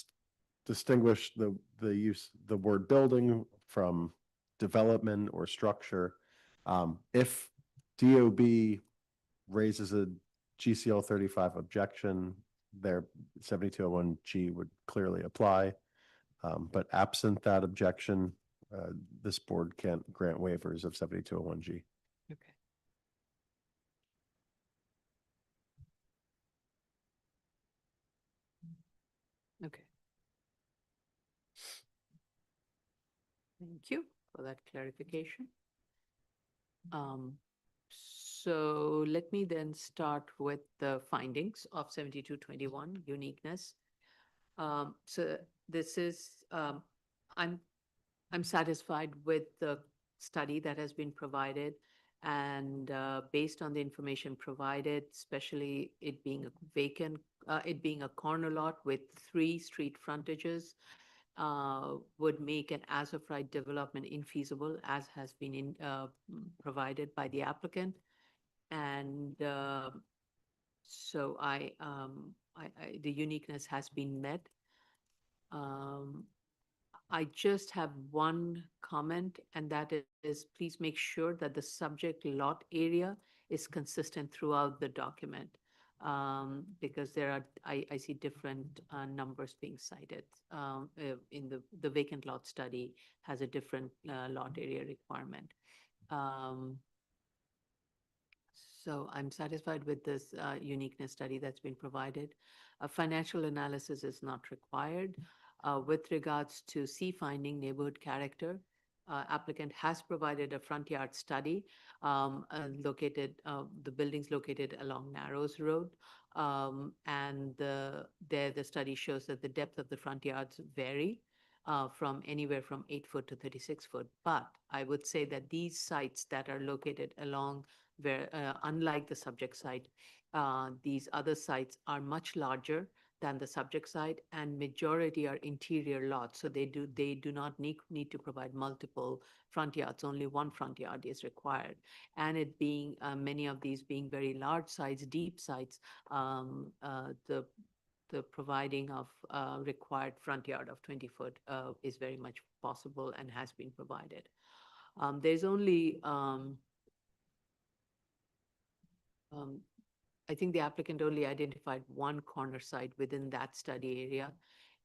distinguish the word building from development or structure. If DOB raises a GCL 35 objection, their 7201G would clearly apply. But absent that objection, this board can't grant waivers of 7201G. Okay. Okay. Thank you for that clarification. So let me then start with the findings of 7221 uniqueness. So this is, I'm satisfied with the study that has been provided, and based on the information provided, especially it being a vacant, it being a corner lot with 3 street frontages, would make an as-of-right development infeasible, as has been provided by the applicant. And so the uniqueness has been met. I just have one comment, and that is please make sure that the subject lot area is consistent throughout the document, because there are, I see different numbers being cited. In the vacant lot study has a different lot area requirement. So I'm satisfied with this uniqueness study that's been provided. A financial analysis is not required. With regards to C finding neighborhood character, applicant has provided a front yard study located, the building's located along Narrows Road. And the study shows that the depth of the front yards vary from anywhere from 8 foot to 36 foot. But I would say that these sites that are located along where, unlike the subject site, these other sites are much larger than the subject site, and majority are interior lots. So they do not need to provide multiple front yards. Only one front yard is required. And it being many of these being very large sites, deep sites, the providing of required front yard of 20 foot is very much possible and has been provided. There's only I think the applicant only identified one corner site within that study area.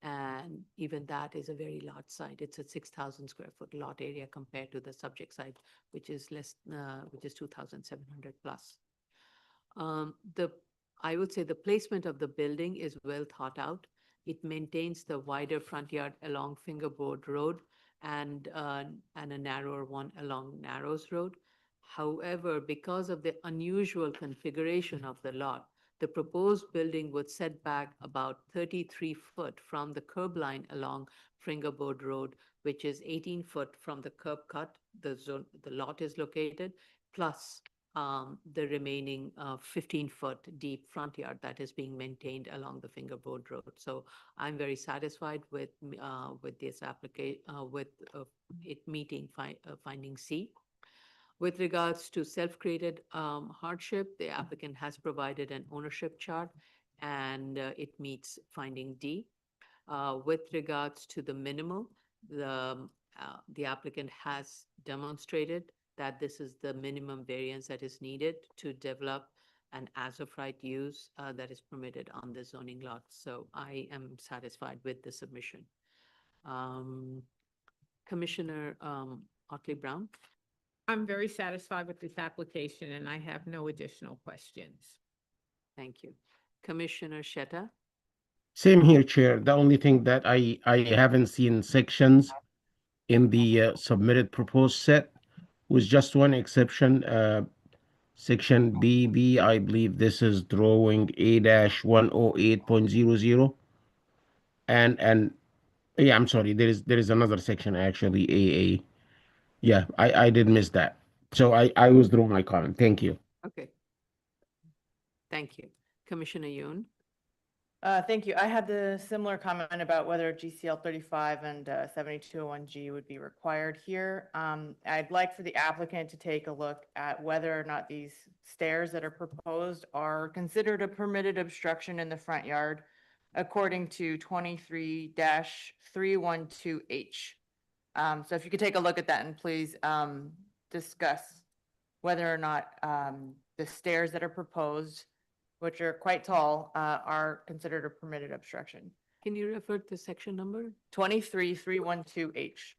And even that is a very large site. It's a 6,000 square foot lot area compared to the subject site, which is less, which is 2,700 plus. I would say the placement of the building is well thought out. It maintains the wider front yard along Fingerboard Road and a narrower one along Narrows Road. However, because of the unusual configuration of the lot, The proposed building would set back about 33 foot from the curb line along Fingerboard Road, which is 18 foot from the curb cut the lot is located, plus the remaining 15-foot deep front yard that is being maintained along the Fingerboard Road. So I'm very satisfied with this application, with it meeting finding C. With regards to self-created hardship, the applicant has provided an ownership chart and it meets finding D. With regards to the minimal, the applicant has demonstrated that this is the minimum variance that is needed to develop an as-of-right use that is permitted on the zoning lot. So I am satisfied with the submission. Commissioner Otley Brown? I'm very satisfied with this application and I have no additional questions. Thank you. Commissioner Sheta? Same here, Chair. The only thing that I haven't seen sections in the submitted proposed set was just one exception. Section BB, I believe this is drawing A-108.00. And yeah, I'm sorry, there is another section actually, AA. Yeah, I did miss that. So I withdraw my comment. Thank you. Okay. Thank you. Commissioner Yoon? Thank you. I had the similar comment about whether GCL 35 and 7201G would be required here. I'd like for the applicant to take a look at whether or not these stairs that are proposed are considered a permitted obstruction in the front yard according to 23-312H. So if you could take a look at that and please discuss whether or not the stairs that are proposed, which are quite tall, are considered a permitted obstruction. Can you refer to section number? 23-312H.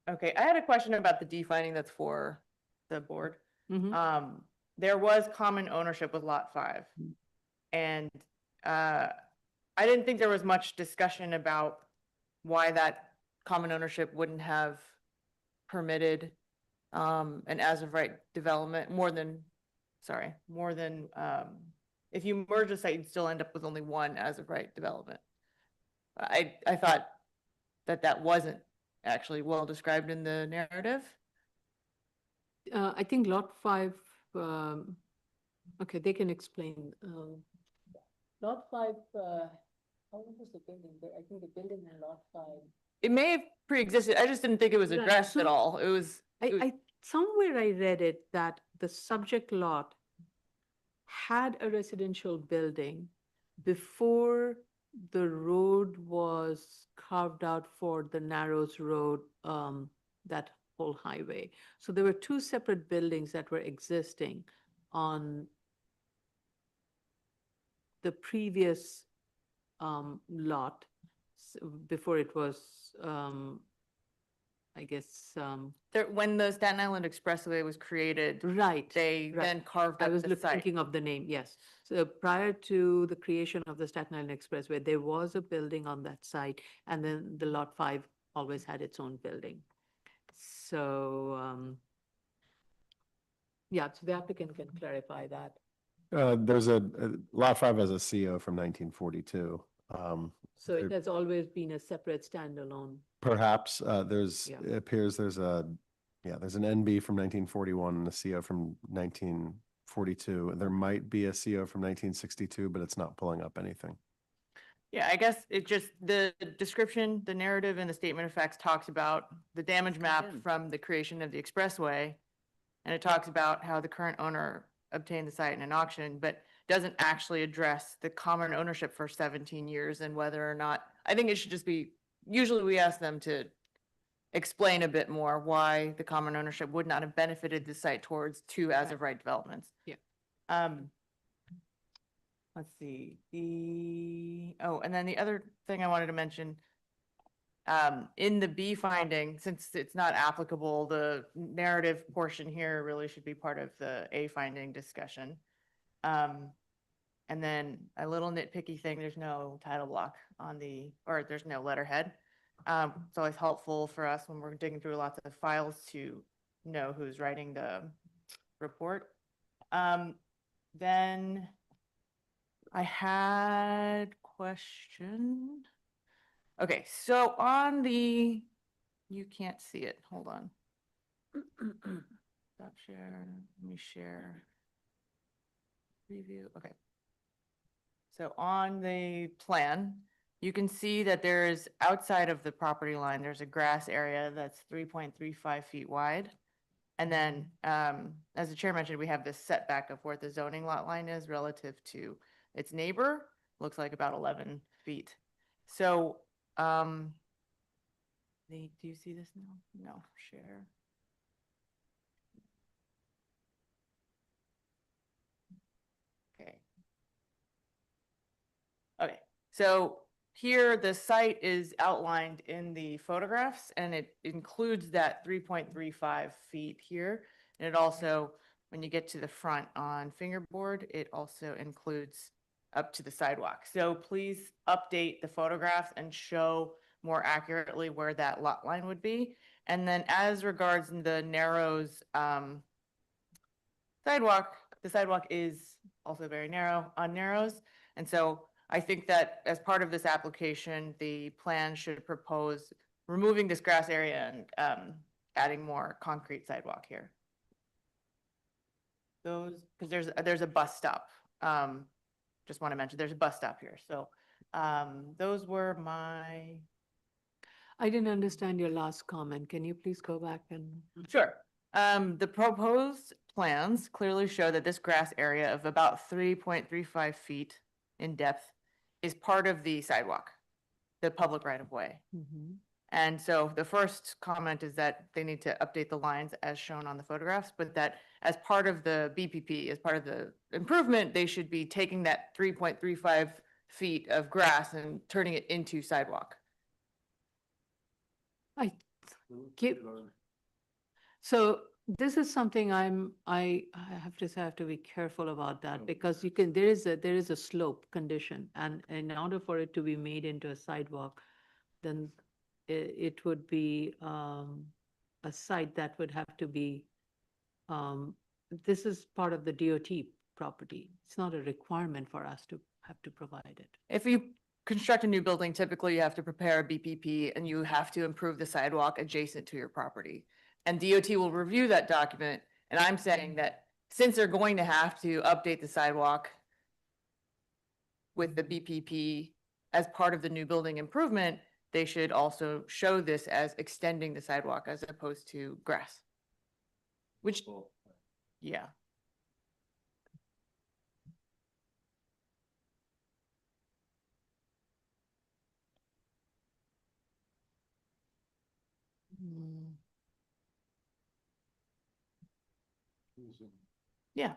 Okay, I had a question about the D finding that's for the board. Mhm. There was common ownership with lot 5. And I didn't think there was much discussion about why that common ownership wouldn't have permitted an as-of-right development more than if you merge a site, you'd still end up with only one as-of-right development. I thought that wasn't actually well described in the narrative. I think lot 5, okay, they can explain. Lot 5, how old was the building? I think the building in lot 5. It may have pre-existed. I just didn't think it was Right, addressed at so all. It was. Somewhere I read it that the subject lot had a residential building before the road was carved out for the Narrows Road, that whole highway. So there were two separate buildings that were existing on the previous lot before it was, I guess, When the Staten Island Expressway was created, right. they right. then carved I up was the site. thinking of the name, yes. So prior to the creation of the Staten Island Expressway, there was a building on that site, and then the Lot 5 always had its own building. So, yeah, so the applicant can clarify that. There's a lot 5 has a CO from 1942. So it has always been a separate standalone. Perhaps there's Yeah. it appears there's an NB from 1941 and a CO from 1942. There might be a CO from 1962, but it's not pulling up anything. Yeah, I guess it just, the description, the narrative and the statement of facts talks about the damage map Again. from the creation of the expressway. And it talks about how the current owner obtained the site in an auction, but doesn't actually address the common ownership for 17 years and whether or not, I think it should just be, usually we ask them to explain a bit more why the common ownership would not have benefited the site towards two as-of-right developments. Yeah. Let's see, and then the other thing I wanted to mention, in the B finding, since it's not applicable, the narrative portion here really should be part of the A finding discussion. And then a little nitpicky thing, there's no title block on or there's no letterhead. It's always helpful for us when we're digging through lots of files to know who's writing the report. Then I had question. Okay, so on the, you can't see it, hold on. Stop share, let me share. Preview, okay. So on the plan, you can see that there is outside of the property line, there's a grass area that's 3.35 feet wide. And then, as the chair mentioned, we have this setback of where the zoning lot line is relative to its neighbor, looks like about 11 feet. So, do you see this now? No, share. Okay. Okay, so here the site is outlined in the photographs and it includes that 3.35 feet here. And it also, when you get to the front on fingerboard, it also includes up to the sidewalk. So please update the photographs and show more accurately where that lot line would be. And then as regards the Narrows sidewalk, the sidewalk is also very narrow on Narrows. And so I think that as part of this application, the plan should propose removing this grass area and adding more concrete sidewalk here. Those, because there's a bus stop. Just want to mention, there's a bus stop here. So those were my. I didn't understand your last comment. Can you please go back and? Sure. The proposed plans clearly show that this grass area of about 3.35 feet in depth is part of the sidewalk, the public right of way. Mhm. And so the first comment is that they need to update the lines as shown on the photographs, but that as part of the BPP, as part of the improvement, they should be taking that 3.35 feet of grass and turning it into sidewalk. I give, so this is something I have to say, I have to be careful about that because you can, there is a slope condition, and in order for it to be made into a sidewalk, then it would be a site that would have to be, this is part of the DOT property. It's not a requirement for us to have to provide it. If you construct a new building, typically you have to prepare a BPP and you have to improve the sidewalk adjacent to your property. And DOT will review that document. And I'm saying that since they're going to have to update the sidewalk with the BPP as part of the new building improvement, they should also show this as extending the sidewalk as opposed to grass. Which, yeah. Yeah.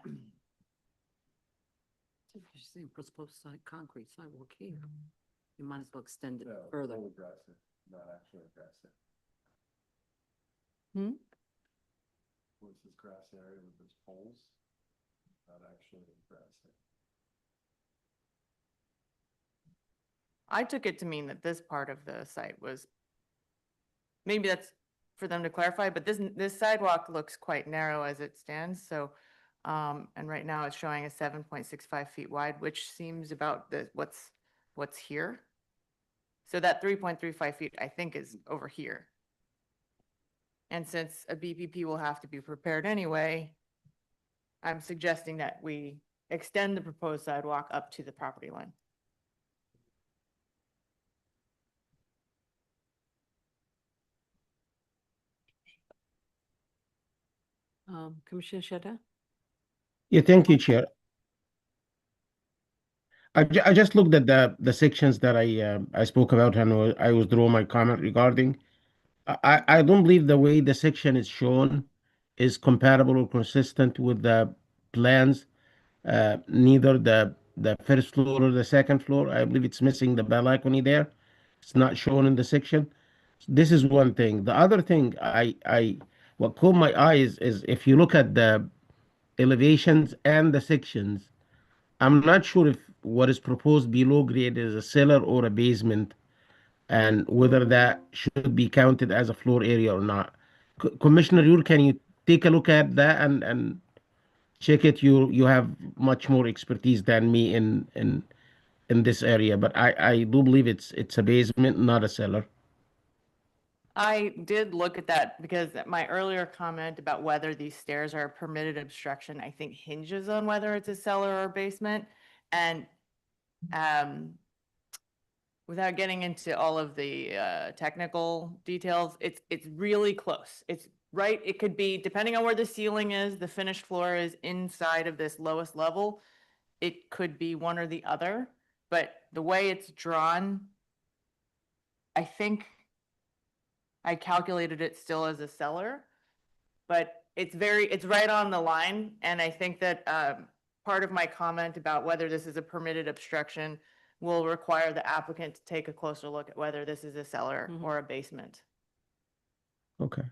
If you're saying proposed concrete sidewalk here, you might as well extend it further. Not actually grass it. Hmm? What's this grass area with those poles? Not actually grass it. I took it to mean that this part of the site was, maybe that's for them to clarify, but this sidewalk looks quite narrow as it stands. So, and right now it's showing a 7.65 feet wide, which seems about what's here. So that 3.35 feet, I think, is over here. And since a BPP will have to be prepared anyway, I'm suggesting that we extend the proposed sidewalk up to the property line. Commissioner Sheta? Yeah, thank you, Chair. I just looked at the sections that I spoke about and I withdraw my comment regarding. I don't believe the way the section is shown is compatible or consistent with the plans. Neither the first floor or the second floor. I believe it's missing the balcony there. It's not shown in the section. This is one thing. The other thing what caught my eyes is if you look at the elevations and the sections, I'm not sure if what is proposed below grade is a cellar or a basement, and whether that should be counted as a floor area or not. Commissioner Yule, can you take a look at that and check it. You have much more expertise than me in this area, but I do believe it's a basement, not a cellar. I did look at that because my earlier comment about whether these stairs are a permitted obstruction, I think hinges on whether it's a cellar or basement. And without getting into all of the technical details, it's really close. It's right, it could be, depending on where the ceiling is, the finished floor is inside of this lowest level. It could be one or the other, but the way it's drawn, I think I calculated it still as a cellar, but it's right on the line. And I think that part of my comment about whether this is a permitted obstruction will require the applicant to take a closer look at whether this is a cellar or a basement. Okay.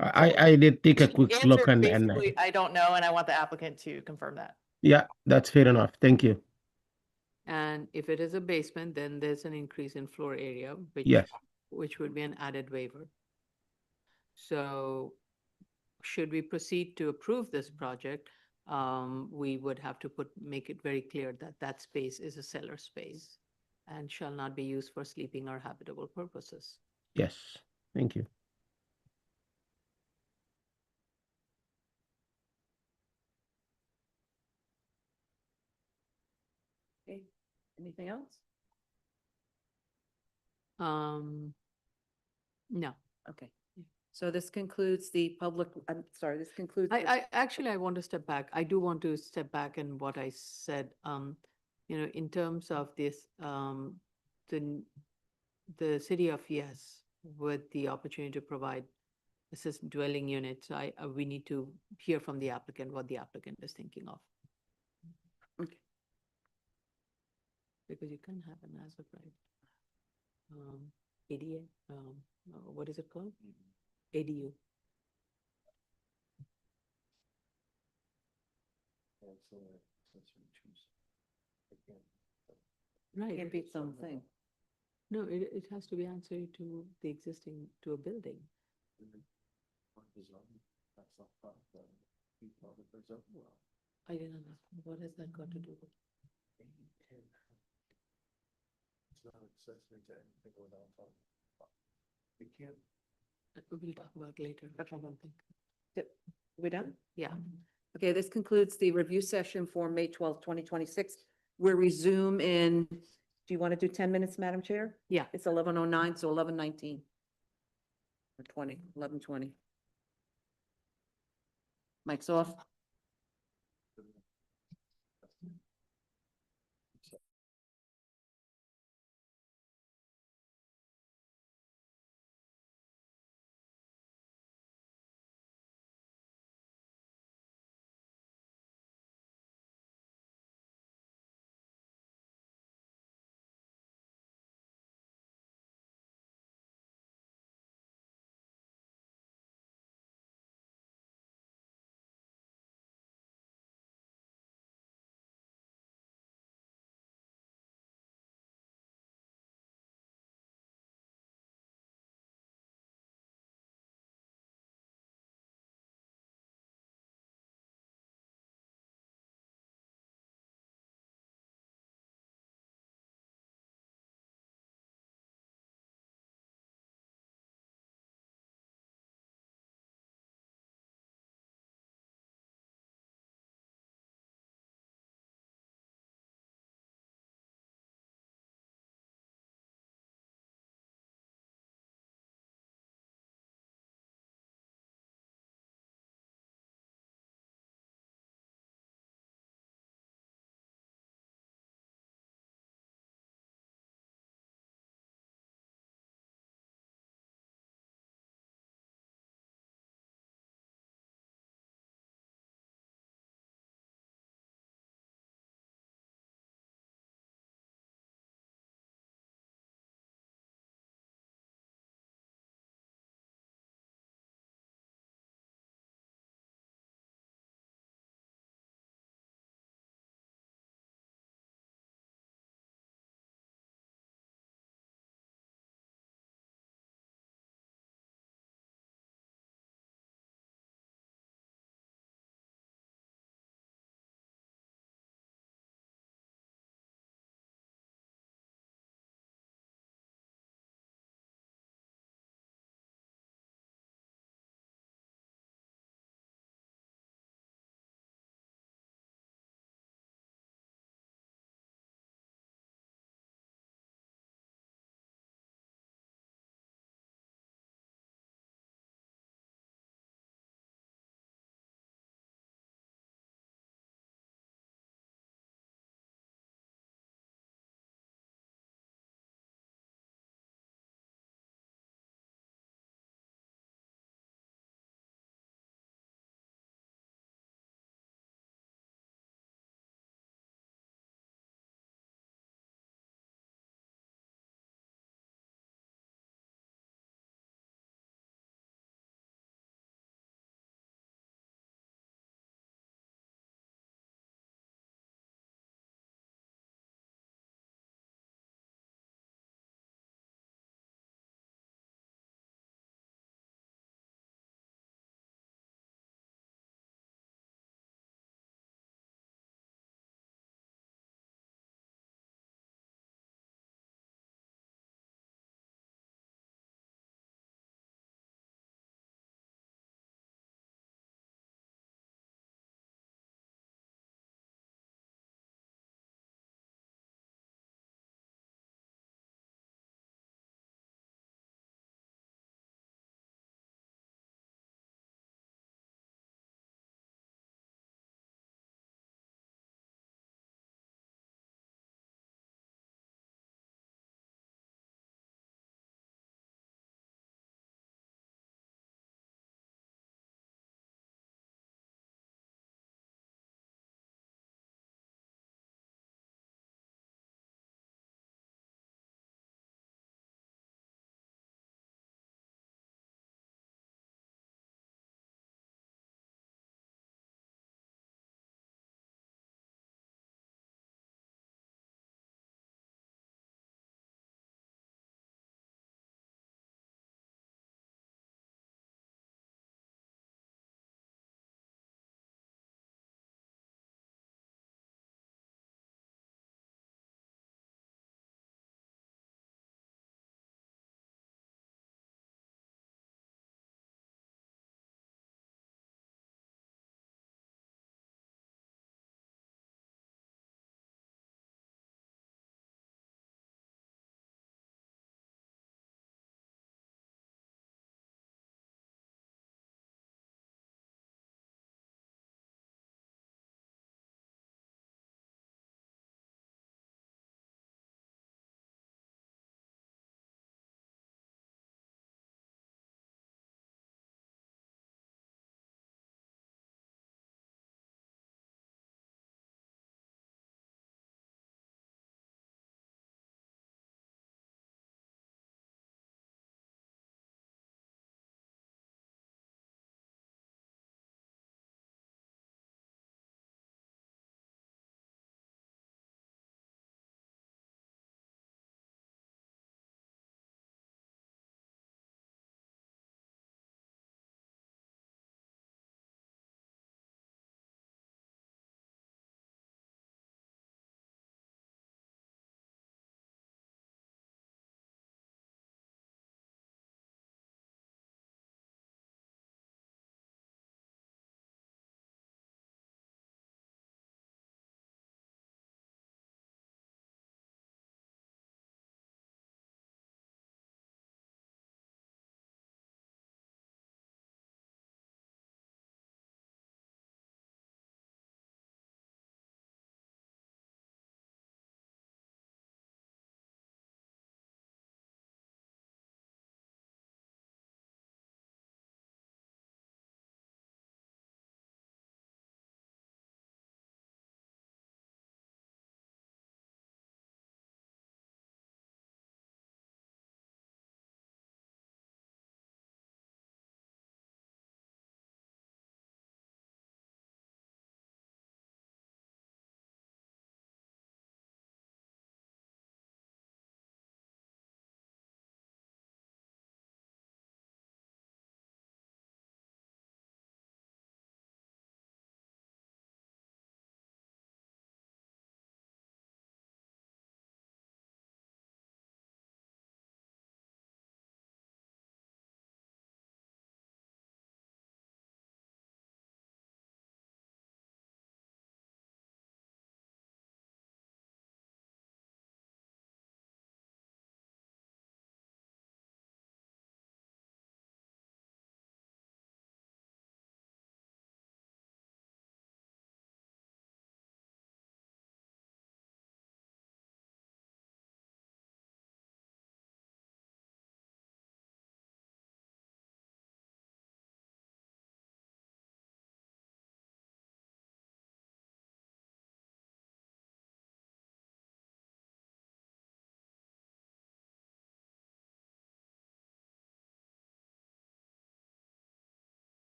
I did take a The quick answer look is and basically, I don't know, and I want the applicant to confirm that. yeah, that's fair enough. Thank you. And if it is a basement, then there's an increase in floor area, Yes. which would be an added waiver. So should we proceed to approve this project, we would have to make it very clear that that space is a cellar space and shall not be used for sleeping or habitable purposes. Yes. Thank you. Okay, anything else? No. Okay, so this concludes the public, I'm sorry, this concludes. the- I actually, I want to step back. I do want to step back in what I said, in terms of this, the city of Yes, with the opportunity to provide assisted dwelling units, we need to hear from the applicant what the applicant is thinking of. Okay. Because you can have an as of right. ADA, what is it called? ADU. Right. Can't beat something. No, it has to be answered to the existing, to a building. I didn't understand. What has that got to do with? We'll talk about later. I don't think. Yep. We done? Yeah. Okay, this concludes the review session for May 12th, 2026. We'll resume in, do you want to do 10 minutes, Madam Chair? Yeah. It's 11:09, so 11:19. Or 20, 11:20. Mic's off.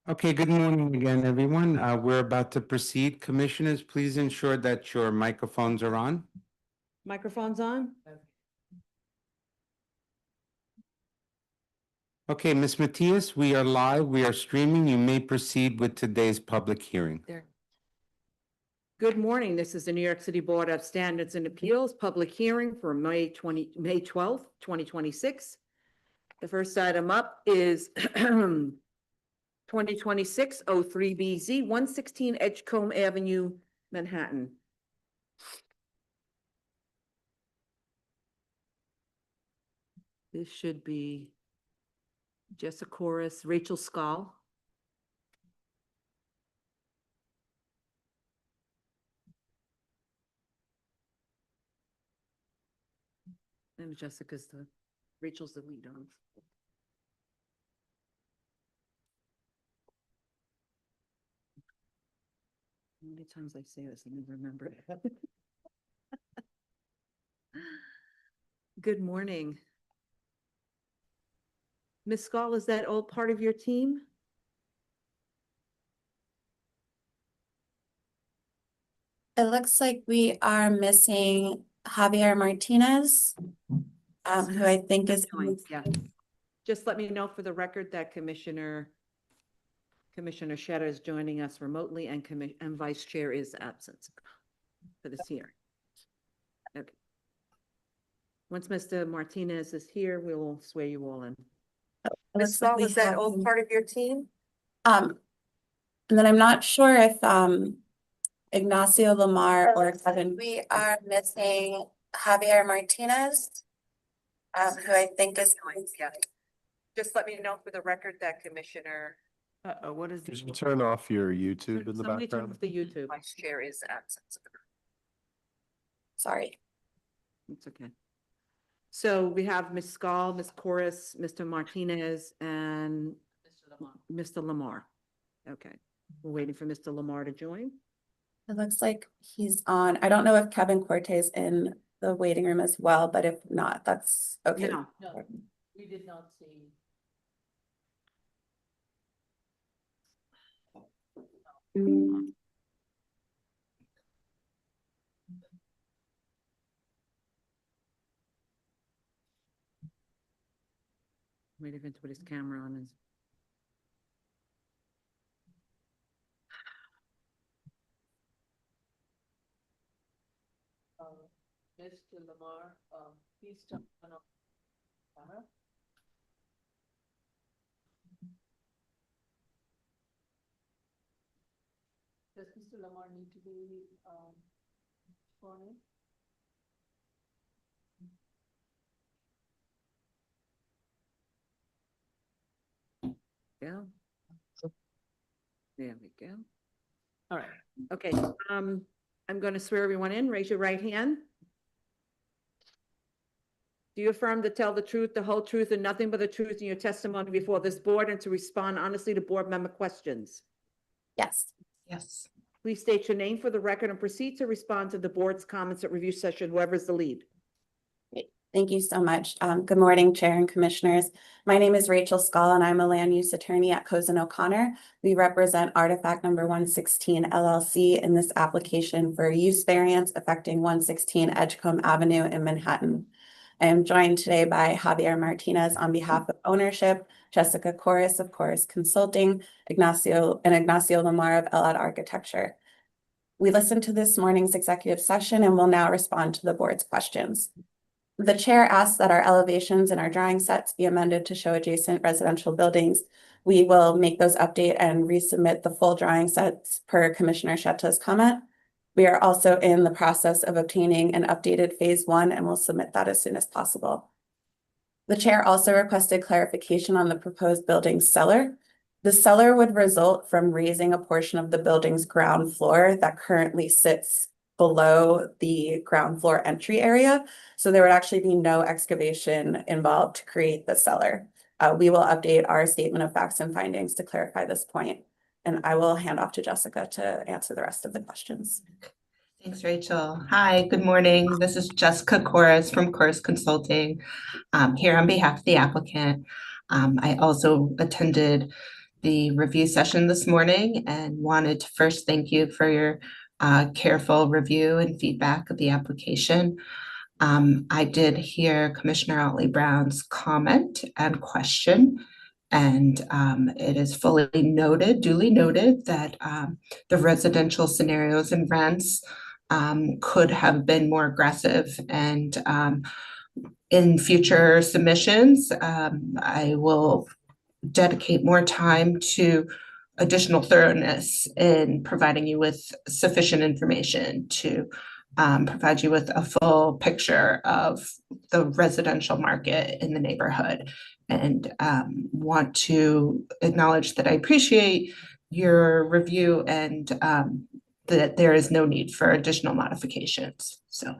Okay, good morning again, everyone. We're about to proceed. Commissioners, please ensure that your microphones are on. Microphones on? Okay, Ms. Matias, we are live. We are streaming. You may proceed with today's public hearing. Good morning. This is the New York City Board of Standards and Appeals Public Hearing for May 12th, 2026. The first item up is 2026-03BZ, 116 Edgecombe Avenue, Manhattan. This should be Jessica Corus, Rachel Scull. And Rachel's the lead on. How many times I say this and never remember it? Good morning. Ms. Scull, is that all part of your team? It looks like we are missing Javier Martinez, who I think is. Yeah. Just let me know for the record that Commissioner Shedder is joining us remotely and Vice Chair is absent for this hearing. Okay. Once Mr. Martinez is here, we will swear you all in. Ms. Scull, is that all part of your team? And then I'm not sure if Ignacio Lamar or Kevin. We are missing Javier Martinez, who I think is. Yeah. Just let me know for the record that Commissioner. What is? Could you turn off your YouTube in the Somebody turn background? off the YouTube. Vice Chair is absent. Sorry. It's okay. So we have Ms. Scull, Ms. Corus, Mr. Martinez, and Mr. Lamar. Okay, we're waiting for Mr. Lamar to join. It looks like he's on. I don't know if Kevin Cortez in the waiting room as well, but if not, that's okay. No. No, we did not see. Waiting for him to put his camera on his. Mr. Lamar, please turn off camera. Does Mr. Lamar need to be sworn in? Go. There we go. All right. Okay, I'm going to swear everyone in. Raise your right hand. Do you affirm to tell the truth, the whole truth, and nothing but the truth in your testimony before this board and to respond honestly to board member questions? Yes. Yes. Please state your name for the record and proceed to respond to the board's comments at review session, whoever's the lead. Great. Thank you so much. Good morning, Chair and Commissioners. My name is Rachel Scull, and I'm a land use attorney at Cozen O'Connor. We represent artifact number 116 LLC in this application for a use variance affecting 116 Edgecombe Avenue in Manhattan. I am joined today by Javier Martinez on behalf of ownership, Jessica Corus of Corus Consulting, Ignacio Lamar of Elad Architecture. We listened to this morning's executive session and will now respond to the board's questions. The chair asks that our elevations and our drawing sets be amended to show adjacent residential buildings. We will make those update and resubmit the full drawing sets per Commissioner Sheta's comment. We are also in the process of obtaining an updated phase 1 and will submit that as soon as possible. The chair also requested clarification on the proposed building cellar. The cellar would result from raising a portion of the building's ground floor that currently sits below the ground floor entry area. So there would actually be no excavation involved to create the cellar. We will update our statement of facts and findings to clarify this point. And I will hand off to Jessica to answer the rest of the questions. Thanks, Rachel. Hi, good morning. This is Jessica Corus from Corus Consulting, here on behalf of the applicant. I also attended the review session this morning and wanted to first thank you for your careful review and feedback of the application. I did hear Commissioner Otley Brown's comment and question, and it is fully noted, duly noted, that the residential scenarios and rents could have been more aggressive. And in future submissions, I will dedicate more time to additional thoroughness in providing you with sufficient information to provide you with a full picture of the residential market in the neighborhood. And want to acknowledge that I appreciate your review and that there is no need for additional modifications. So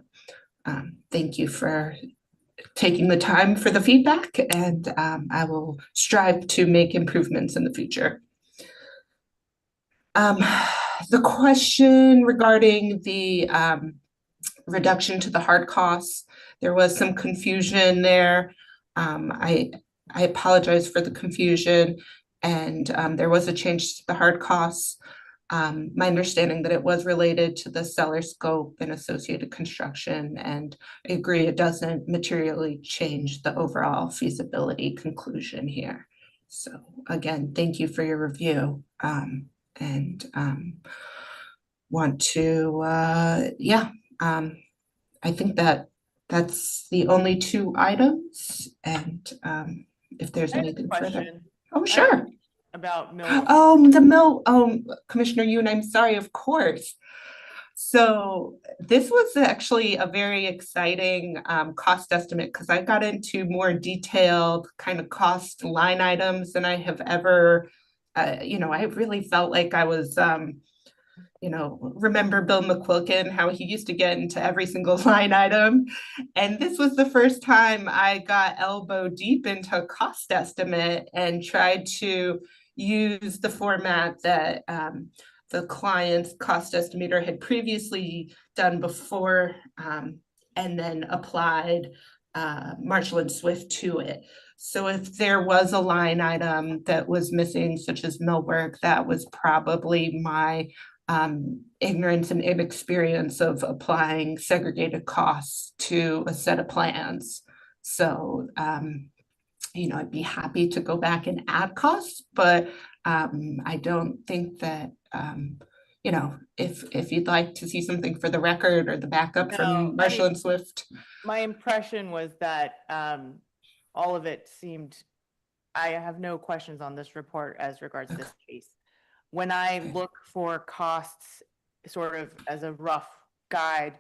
thank you for taking the time for the feedback, and I will strive to make improvements in the future. The question regarding the reduction to the hard costs, there was some confusion there. I apologize for the confusion, and there was a change to the hard costs. My understanding that it was related to the seller scope and associated construction, and I agree it doesn't materially change the overall feasibility conclusion here. So again, thank you for your review, and want to, I think that that's the only two items, and if there's I have a anything further. question Oh, sure. about millwork. The mill, Commissioner Yoon, I'm sorry, of course. So this was actually a very exciting cost estimate, because I got into more detailed kind of cost line items than I have ever, I really felt like I was, remember Bill McQuilkin, how he used to get into every single line item. And this was the first time I got elbow deep into a cost estimate and tried to use the format that the client's cost estimator had previously done before, and then applied Marshall and Swift to it. So if there was a line item that was missing, such as millwork, that was probably my ignorance and inexperience of applying segregated costs to a set of plans. So, I'd be happy to go back and add costs, but I don't think that, if you'd like to see something for the record or the backup from Marshall and Swift. My impression was that all of it seemed, I have no questions on this report as regards this case. When I look for costs sort of as a rough guide,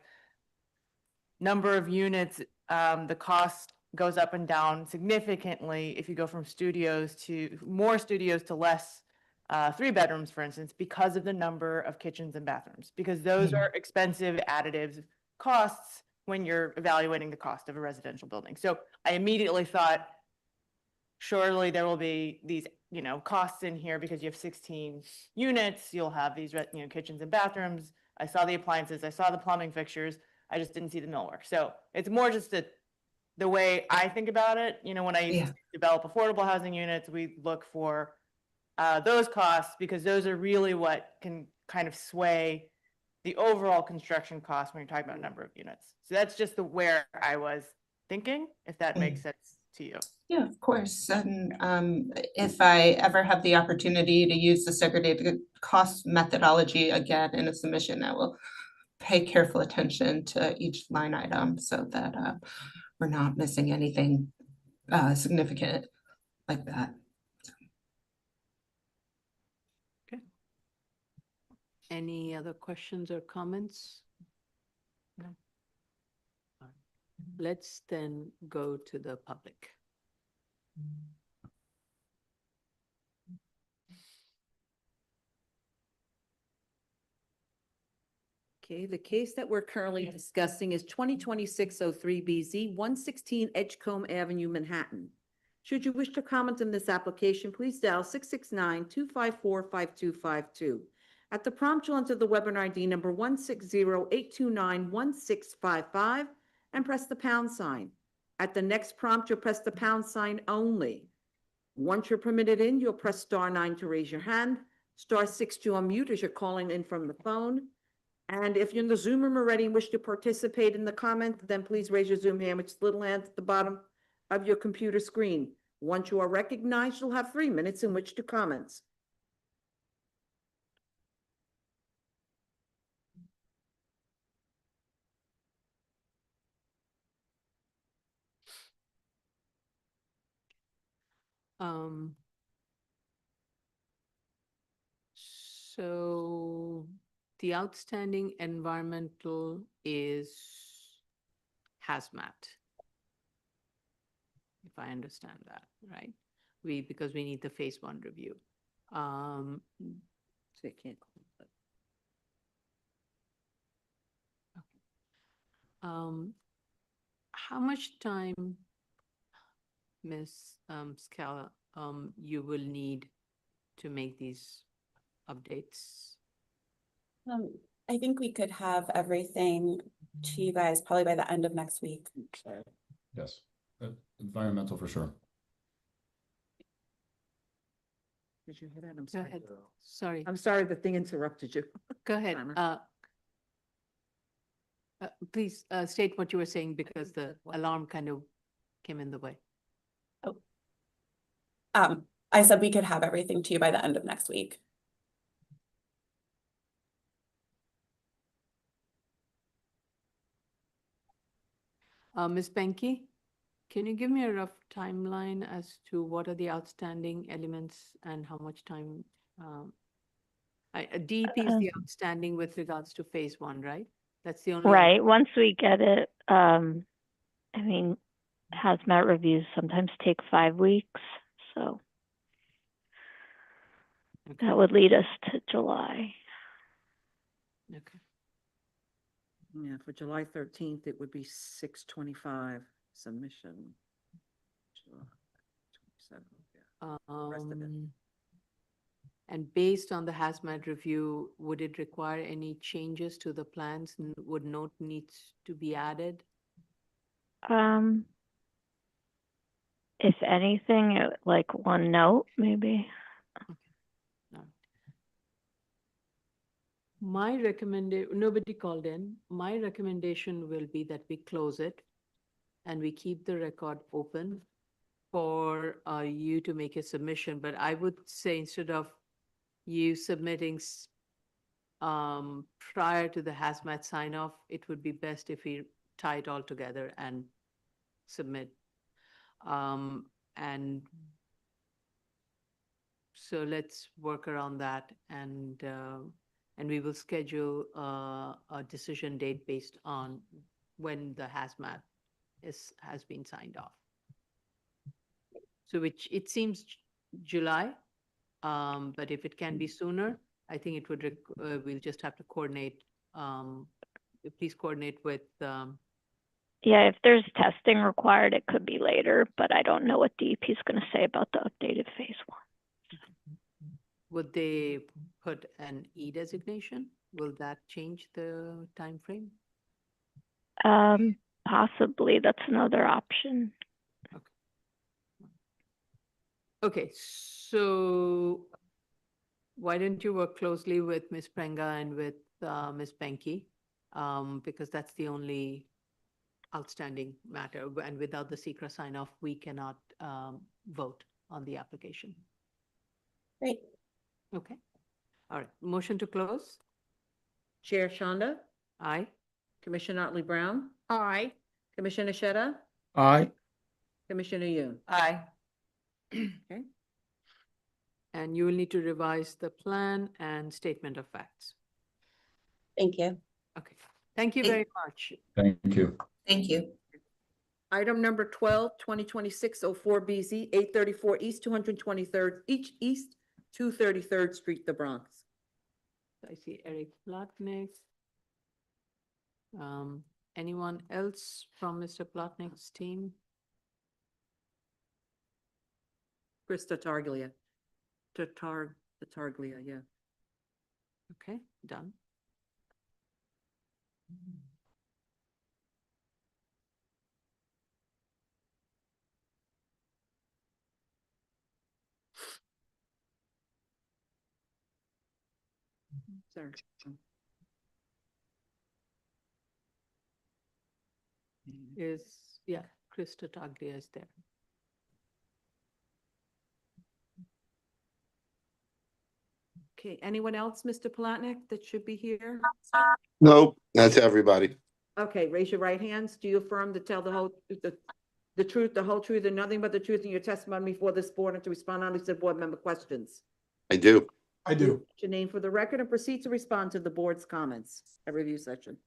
number of units, the cost goes up and down significantly if you go from more studios to less 3 bedrooms, for instance, because of the number of kitchens and bathrooms, because those are expensive additive costs when you're evaluating the cost of a residential building. So I immediately thought, surely there will be these, costs in here because you have 16 units, you'll have these, kitchens and bathrooms. I saw the appliances, I saw the plumbing fixtures, I just didn't see the millwork. So it's more just the way I think about it. When I used to develop affordable housing units, we look for those costs, because those are really what can kind of sway the overall construction cost when you're talking about number of units. So that's just where I was thinking, if that makes sense to you. Yeah, of course. And if I ever have the opportunity to use the segregated cost methodology again in a submission, I will pay careful attention to each line item so that we're not missing anything significant like that. Okay. Any other questions or comments? No. Let's then go to the public. Okay, the case that we're currently discussing is 2026-03BZ, 116 Edgecombe Avenue, Manhattan. Should you wish to comment on this application, please dial 669-254-5252. At the prompt, you'll enter the webinar ID number 160-829-1655 and press the pound sign. At the next prompt, you'll press the pound sign only. Once you're permitted in, you'll press *9 to raise your hand, *6 to unmute as you're calling in from the phone. And if you're in the Zoom room already and wish to participate in the comment, then please raise your Zoom hand, which is the little hand at the bottom of your computer screen. Once you are recognized, you'll have 3 minutes in which to comment. So the outstanding environmental is hazmat. If I understand that, right? Because we need the phase 1 review. So you can't. How much time, Ms. Scala, you will need to make these updates? I think we could have everything to you guys probably by the end of next week. Yes, environmental for sure. Did you hear that? I'm Go sorry. ahead. Sorry, I'm sorry the thing interrupted you. go ahead. Timer. Please state what you were saying because the alarm kind of came in the way. I said we could have everything to you by the end of next week. Ms. Benke, can you give me a rough timeline as to what are the outstanding elements and how much time? DEP is the outstanding with regards to phase 1, right? That's the only. Right. Once we get it, I mean, hazmat reviews sometimes take 5 weeks, so Okay. that would lead us to July. Okay. Yeah, for July 13th, it would be 6/25 submission. July 27th, yeah. Rest of it. And based on the hazmat review, would it require any changes to the plans? Would note needs to be added? If anything, like 1 note, maybe. My recommendation, nobody called in. My recommendation will be that we close it and we keep the record open for you to make a submission. But I would say instead of you submitting prior to the hazmat sign off, it would be best if we tie it all together and submit. And so let's work around that, and we will schedule a decision date based on when the hazmat has been signed off. So which it seems July, but if it can be sooner, I think it would, we'll just have to coordinate, please coordinate with. Yeah, if there's testing required, it could be later, but I don't know what DEP is going to say about the updated phase 1. Would they put an E designation? Will that change the time frame? Possibly, that's another option. Okay, so why don't you work closely with Ms. Prenga and with Ms. Benke? Because that's the only outstanding matter. And without the secret sign off, we cannot vote on the application. Great. Okay. All right. Motion to close. Chair Shonda, Aye. Commissioner Otley Brown, Aye. Commissioner Sheta, Aye. Commissioner Yoon. Aye. Okay. And you will need to revise the plan and statement of facts. Thank you. Okay. Thank you very much. Thank you. Thank you. Item number 12, 2026-04BZ, 834 East 223rd, East 233rd Street, the Bronx. I see Eric Plotnick. Anyone else from Mr. Plotnick's team? Chris Tartaglia. Tartaglia, yeah. Okay, done. Sir. Is, yeah, Chris Tartaglia is there. Okay, anyone else, Mr. Palatnik, that should be here? Nope, that's everybody. Okay, raise your right hands. Do you affirm to tell the whole, the truth, the whole truth, and nothing but the truth in your testimony before this board and to respond honestly to board member questions? I do. I do. Your name for the record and proceed to respond to the board's comments at review session.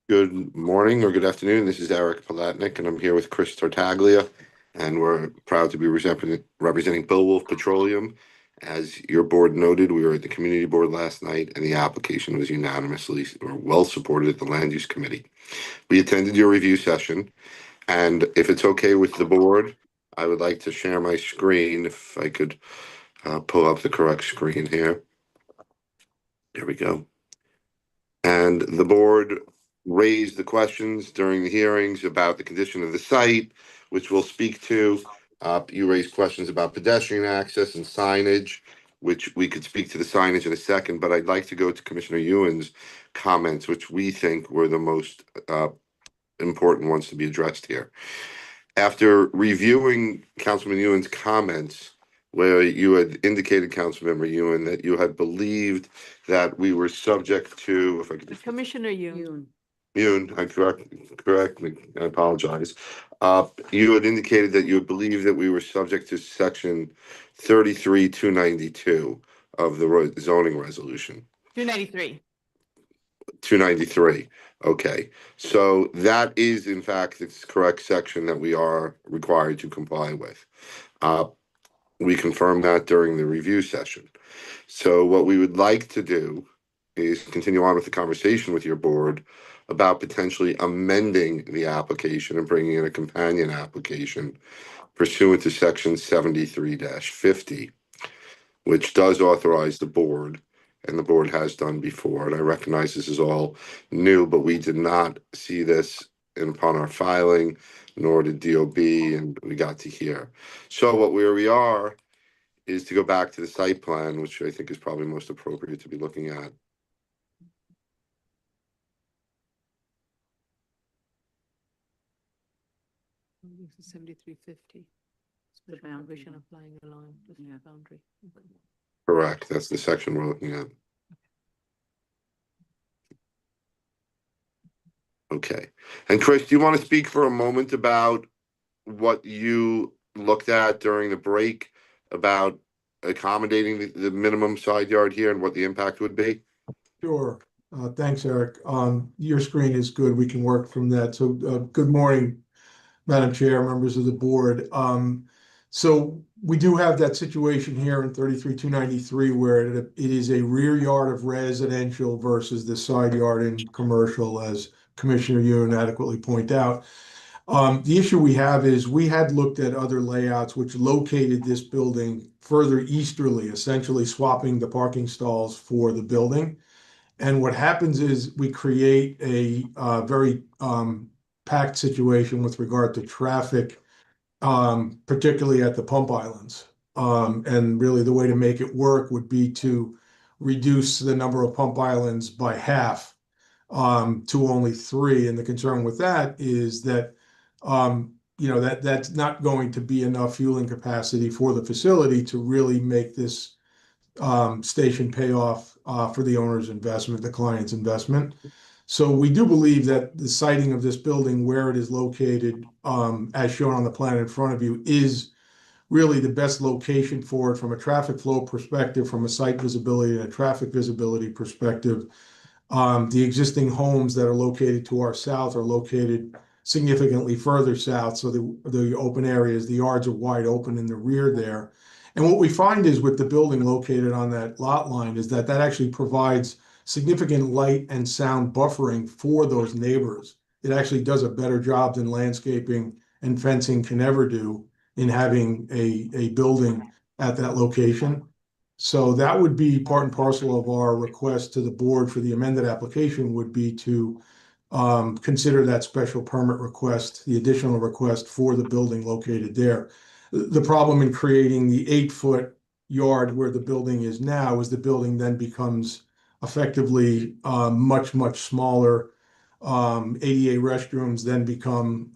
Good morning or good afternoon. This is Eric Palatnik, and I'm here with Chris Tartaglia, and we're proud to be representing Bill Wolf Petroleum. As your board noted, we were at the community board last night, and the application was unanimously or well supported at the land use committee. We attended your review session, and if it's okay with the board, I would like to share my screen. If I could pull up the correct screen here. There we go. And the board raised the questions during the hearings about the condition of the site, which we'll speak to. You raised questions about pedestrian access and signage, which we could speak to the signage in a second, but I'd like to go to Commissioner Ewan's comments, which we think were the most important ones to be addressed here. After reviewing Councilman Ewan's comments, where you had indicated, Councilmember Ewan, that you had believed that we were subject to, if I could just Commissioner Yoon. Yoon, I correct me, I apologize. You had indicated that you believed that we were subject to section 33-292 of the zoning resolution. 293. 293. Okay, so that is in fact the correct section that we are required to comply with. We confirmed that during the review session. So what we would like to do is continue on with the conversation with your board about potentially amending the application and bringing in a companion application pursuant to section 73-50, which does authorize the board, and the board has done before. And I recognize this is all new, but we did not see this upon our filing, nor did DOB, and we got to hear. So where we are is to go back to the site plan, which I think is probably most appropriate to be looking at. This is 7350. The Special boundary provision line. applying along the Yeah. boundary. Okay. Correct, that's the section we're looking at. Okay, and Chris, do you want to speak for a moment about what you looked at during the break about accommodating the minimum side yard here and what the impact would be? Sure. Thanks, Eric. Your screen is good. We can work from that. So good morning, Madam Chair, members of the board. So we do have that situation here in 33-293 where it is a rear yard of residential versus the side yard in commercial, as Commissioner Yoon adequately pointed out. The issue we have is we had looked at other layouts which located this building further easterly, essentially swapping the parking stalls for the building. And what happens is we create a very packed situation with regard to traffic, particularly at the pump islands. And really the way to make it work would be to reduce the number of pump islands by half to only 3. And the concern with that is that that's not going to be enough fueling capacity for the facility to really make this station pay off for the owner's investment, the client's investment. So we do believe that the siting of this building where it is located, as shown on the plan in front of you, is really the best location for it from a traffic flow perspective, from a site visibility and a traffic visibility perspective. The existing homes that are located to our south are located significantly further south. So the open areas, the yards are wide open in the rear there. And what we find is with the building located on that lot line is that actually provides significant light and sound buffering for those neighbors. It actually does a better job than landscaping and fencing can ever do in having a building at that location. So that would be part and parcel of our request to the board for the amended application would be to consider that special permit request, the additional request for the building located there. The problem in creating the 8-foot yard where the building is now is the building then becomes effectively much, much smaller. ADA restrooms then become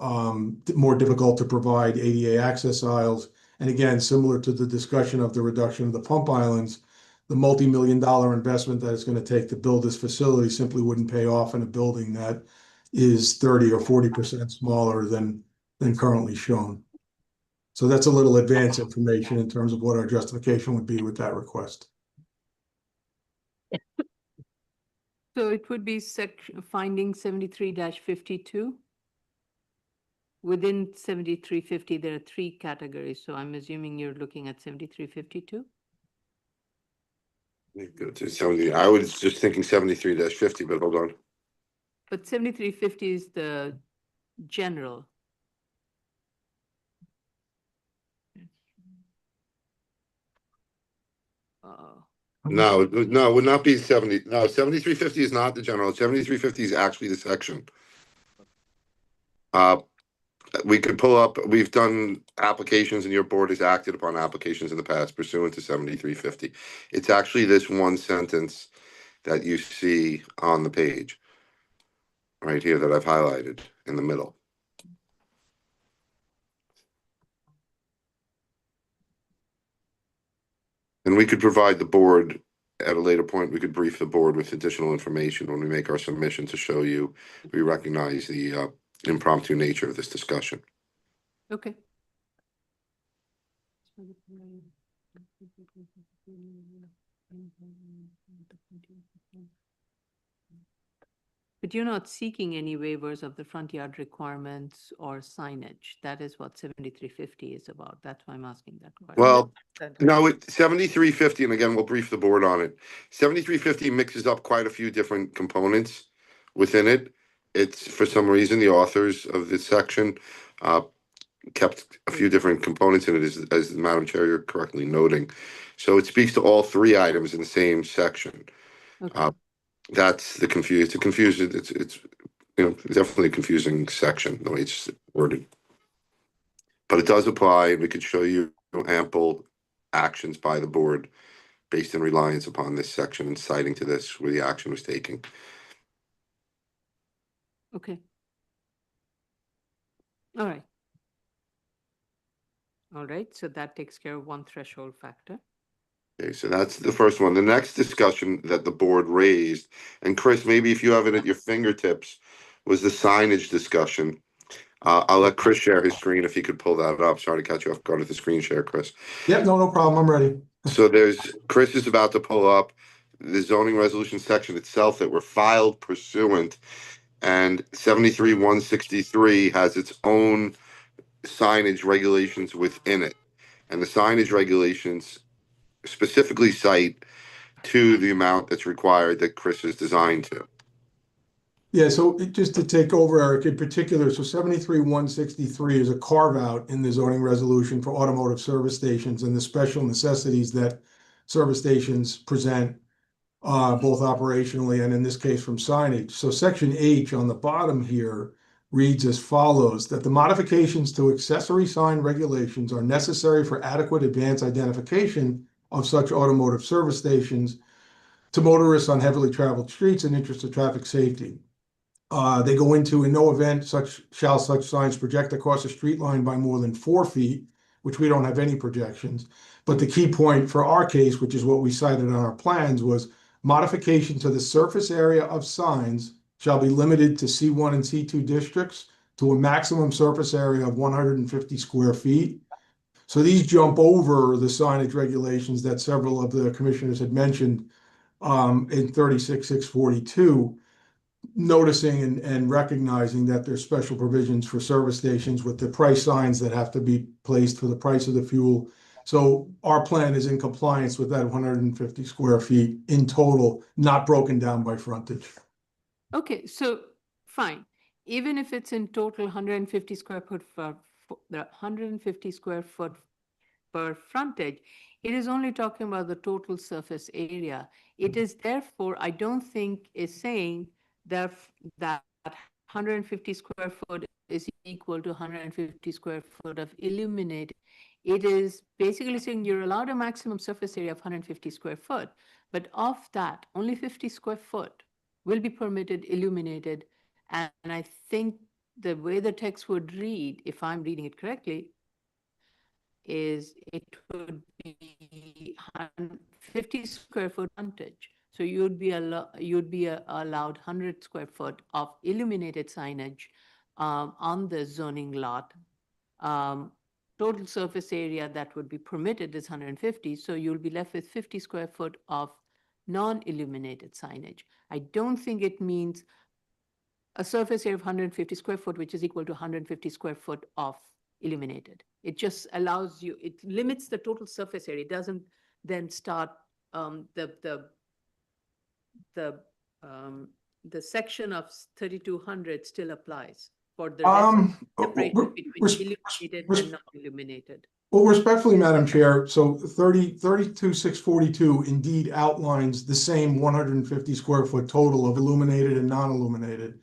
more difficult to provide ADA access aisles. And again, similar to the discussion of the reduction of the pump islands, the multi-million-dollar investment that it's going to take to build this facility simply wouldn't pay off in a building that is 30 or 40% smaller than currently shown. So that's a little advanced information in terms of what our justification would be with that request. So it would be finding 73-52. Within 7350, there are 3 categories. So I'm assuming you're looking at 7352. Go to 70. I was just thinking 73-50, but hold on. But 7350 is the general. No, no, it would not be 70. No, 7350 is not the general. 7350 is actually the section. We could pull up, we've done applications and your board has acted upon applications in the past pursuant to 7350. It's actually this one sentence that you see on the page right here that I've highlighted in the middle. And we could provide the board at a later point, we could brief the board with additional information when we make our submission to show you we recognize the impromptu nature of this discussion. Okay. But you're not seeking any waivers of the front yard requirements or signage. That is what 7350 is about. That's why I'm asking that question. Well, no, 7350, and again, we'll brief the board on it. 7350 mixes up quite a few different components within it. It's, for some reason, the authors of this section kept a few different components in it, as Madam Chair, you're correctly noting. So it speaks to all 3 items in the same section. Okay. That's the confusion. It's definitely a confusing section the way it's worded. But it does apply, and we could show you ample actions by the board based in reliance upon this section and citing to this where the action was taken. Okay. All right. All right, so that takes care of one threshold factor. Okay, so that's the first one. The next discussion that the board raised, and Chris, maybe if you have it at your fingertips, was the signage discussion. I'll let Chris share his screen if he could pull that up. Sorry to catch you off guard with the screen share, Chris. Yep, no problem. I'm ready. So Chris is about to pull up the zoning resolution section itself that were filed pursuant, and 73-163 has its own signage regulations within it. And the signage regulations specifically cite to the amount that's required that Chris is designed to. Yeah, so just to take over, Eric, in particular, so 73-163 is a carve out in the zoning resolution for automotive service stations and the special necessities that service stations present, both operationally and in this case from signage. So section H on the bottom here reads as follows, that the modifications to accessory sign regulations are necessary for adequate advance identification of such automotive service stations to motorists on heavily traveled streets in interest of traffic safety. They go into, in no event such signs project across a street line by more than 4 feet, which we don't have any projections. But the key point for our case, which is what we cited on our plans, was modification to the surface area of signs shall be limited to C1 and C2 districts to a maximum surface area of 150 square feet. So these jump over the signage regulations that several of the commissioners had mentioned in 36-642, noticing and recognizing that there's special provisions for service stations with the price signs that have to be placed for the price of the fuel. So our plan is in compliance with that 150 square feet in total, not broken down by frontage. Okay, so fine. Even if it's in total 150 square foot for the 150 square foot per frontage, it is only talking about the total surface area. It is therefore, I don't think is saying that 150 square foot is equal to 150 square foot of illuminated It is basically saying you're allowed a maximum surface area of 150 square foot, but of that, only 50 square foot will be permitted illuminated. And I think the way the text would read, if I'm reading it correctly, is it would be 50 square foot frontage. So you'd be allowed 100 square foot of illuminated signage on the zoning lot. Total surface area that would be permitted is 150, so you'll be left with 50 square foot of non-illuminated signage. I don't think it means a surface area of 150 square foot, which is equal to 150 square foot of illuminated. It just allows you, it limits the total surface area. It doesn't then start the section of 3200 still applies for the rest separation between illuminated and non-illuminated. Well, respectfully, Madam Chair, so 32,642 indeed outlines the same 150 square foot total of illuminated and non-illuminated.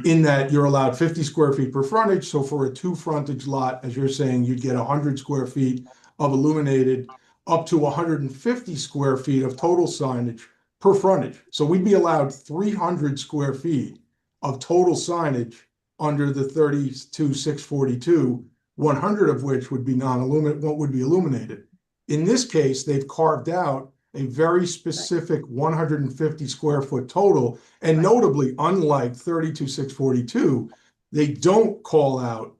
In that you're allowed 50 square feet per frontage. So for a 2 frontage lot, as you're saying, you'd get 100 square feet of illuminated, up to 150 square feet of total signage per frontage. So we'd be allowed 300 square feet of total signage under the 32,642, 100 of which would be illuminated. In this case, they've carved out a very specific 150 square foot total. And notably, unlike 32,642, they don't call out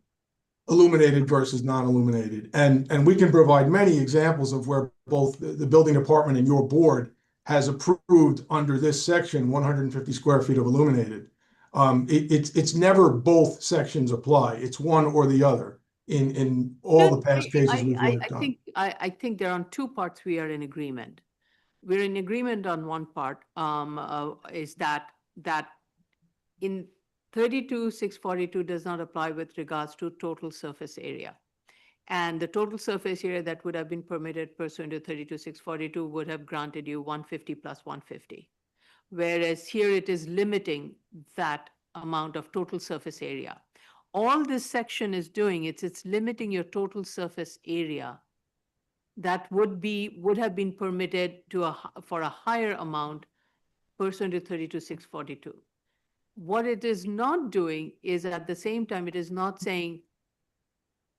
illuminated versus non-illuminated. And we can provide many examples of where both the building department and your board has approved under this section 150 square feet of illuminated. It's never both sections apply. It's one or the other in all the past cases we've worked on. I think there are 2 parts we are in agreement. We're in agreement on one part, is that in 32,642 does not apply with regards to total surface area. And the total surface area that would have been permitted pursuant to 32,642 would have granted you 150 plus 150. Whereas here it is limiting that amount of total surface area. All this section is doing, it's limiting your total surface area that would have been permitted for a higher amount pursuant to 32,642. What it is not doing is at the same time, it is not saying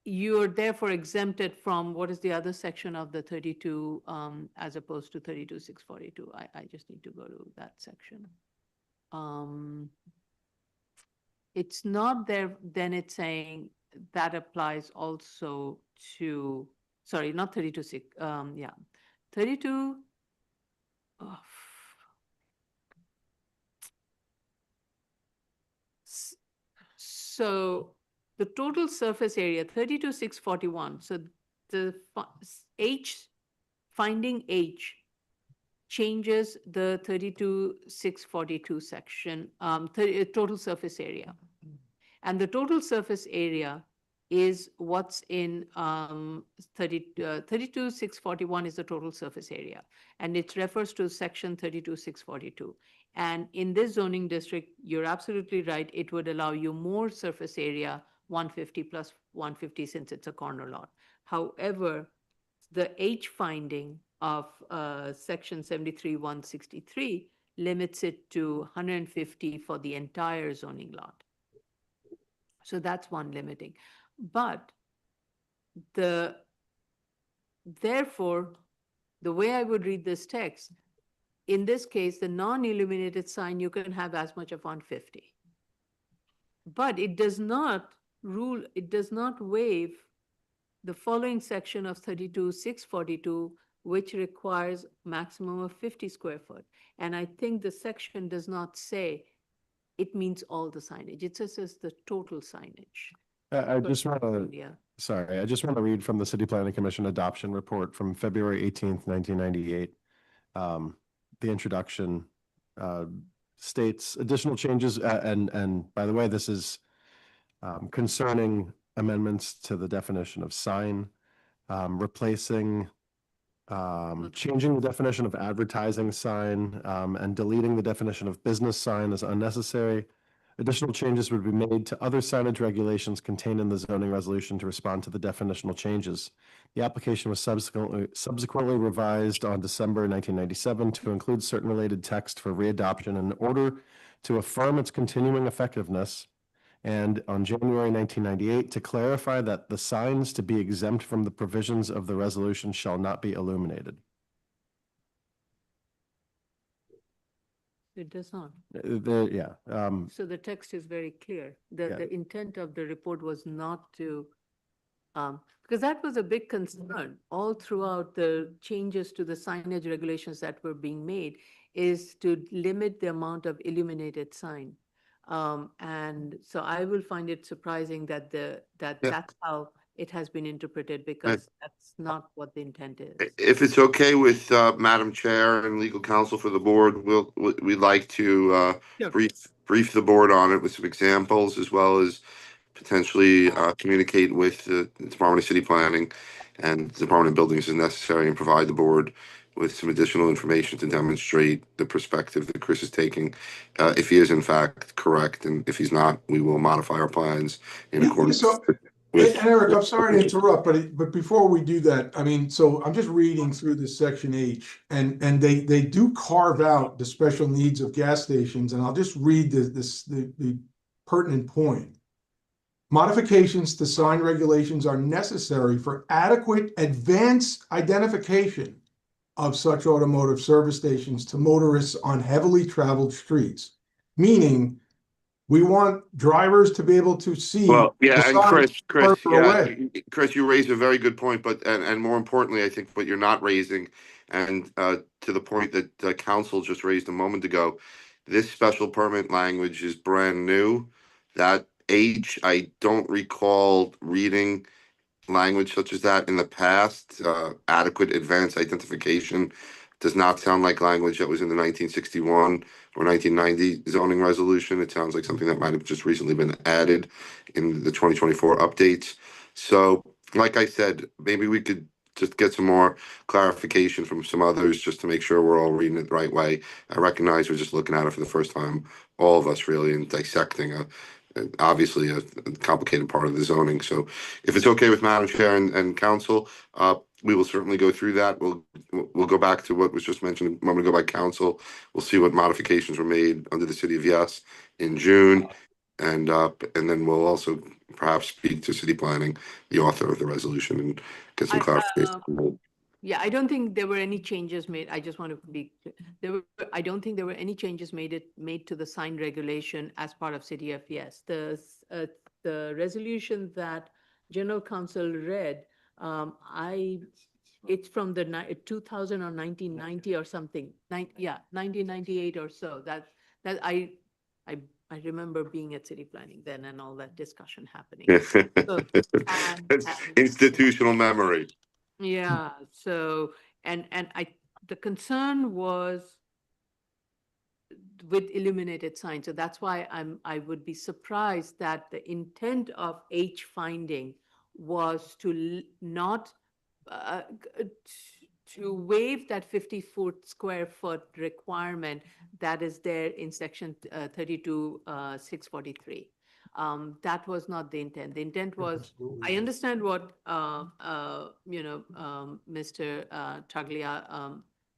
you're therefore exempted from what is the other section of the 32 as opposed to 32,642. I just need to go to that section. It's not there, then it's saying that applies also to, sorry, not 32,6, yeah, 32. Oh. So the total surface area, 32,641. So the finding H changes the 32,642 section, total surface area. And the total surface area is what's in 32,641 is the total surface area. And it refers to section 32,642. And in this zoning district, you're absolutely right. It would allow you more surface area, 150 plus 150, since it's a corner lot. However, the H finding of section 73,163 limits it to 150 for the entire zoning lot. So that's one limiting. But therefore, the way I would read this text, in this case, the non-illuminated sign, you can have as much of 150. But it does not waive the following section of 32,642, which requires maximum of 50 square foot. And I think the section does not say it means all the signage. It says the total signage. I just want to, sorry, I just want to read from the City Planning Commission adoption report from February 18th, 1998. The introduction states additional changes, and by the way, this is concerning amendments to the definition of sign, replacing, changing the definition of advertising sign, and deleting the definition of business sign as unnecessary. Additional changes would be made to other signage regulations contained in the zoning resolution to respond to the definitional changes. The application was subsequently revised on December 1997 to include certain related text for readoption in order to affirm its continuing effectiveness, and on January 1998 to clarify that the signs to be exempt from the provisions of the resolution shall not be illuminated. It does not. So the text is very clear. Yeah. The intent of the report was not to, because that was a big concern all throughout the changes to the signage regulations that were being made, is to limit the amount of illuminated sign. And so I will find it surprising that that's how it has been interpreted, because that's not what the intent is. If it's okay with Madam Chair and legal counsel for the board, we'd like to Sure. brief the board on it with some examples, as well as potentially communicate with the Department of City Planning and the Department of Buildings as necessary, and provide the board with some additional information to demonstrate the perspective that Chris is taking. If he is in fact correct, and if he's not, we will modify our plans in accordance. And Eric, I'm sorry to interrupt, but before we do that, I mean, so I'm just reading through this section H, and they do carve out the special needs of gas stations, and I'll just read the pertinent point. Modifications to sign regulations are necessary for adequate advance identification of such automotive service stations to motorists on heavily traveled streets, meaning we want drivers to be able to see. Well, yeah, the and signs Chris, further away. Chris, you raised a very good point, but and more importantly, I think what you're not raising, and to the point that council just raised a moment ago, this special permit language is brand new. That H, I don't recall reading language such as that in the past. Adequate advance identification does not sound like language that was in the 1961 or 1990 zoning resolution. It sounds like something that might have just recently been added in the 2024 updates. So, like I said, maybe we could just get some more clarification from some others, just to make sure we're all reading it the right way. I recognize we're just looking at it for the first time, all of us really, and dissecting obviously a complicated part of the zoning. So if it's okay with Madam Chair and Council, we will certainly go through that. We'll go back to what was just mentioned a moment ago by Council. We'll see what modifications were made under the City of Yes in June, and then we'll also perhaps speak to City Planning, the author of the resolution, and get some clarification. Yeah, I don't think there were any changes made. I just want to be clear. I don't think there were any changes made to the sign regulation as part of City of Yes. The resolution that General Counsel read, it's from the 2000 or 1990 or something. 1998 or so. That I remember being at City Planning then, and all that discussion happening. Institutional memory. Yeah. So, the concern was with illuminated signs. So that's why I would be surprised that the intent of H finding was to not to waive that 50-foot square foot requirement that is there in section 32-643. That was not the intent. The intent was, I understand what, Mr.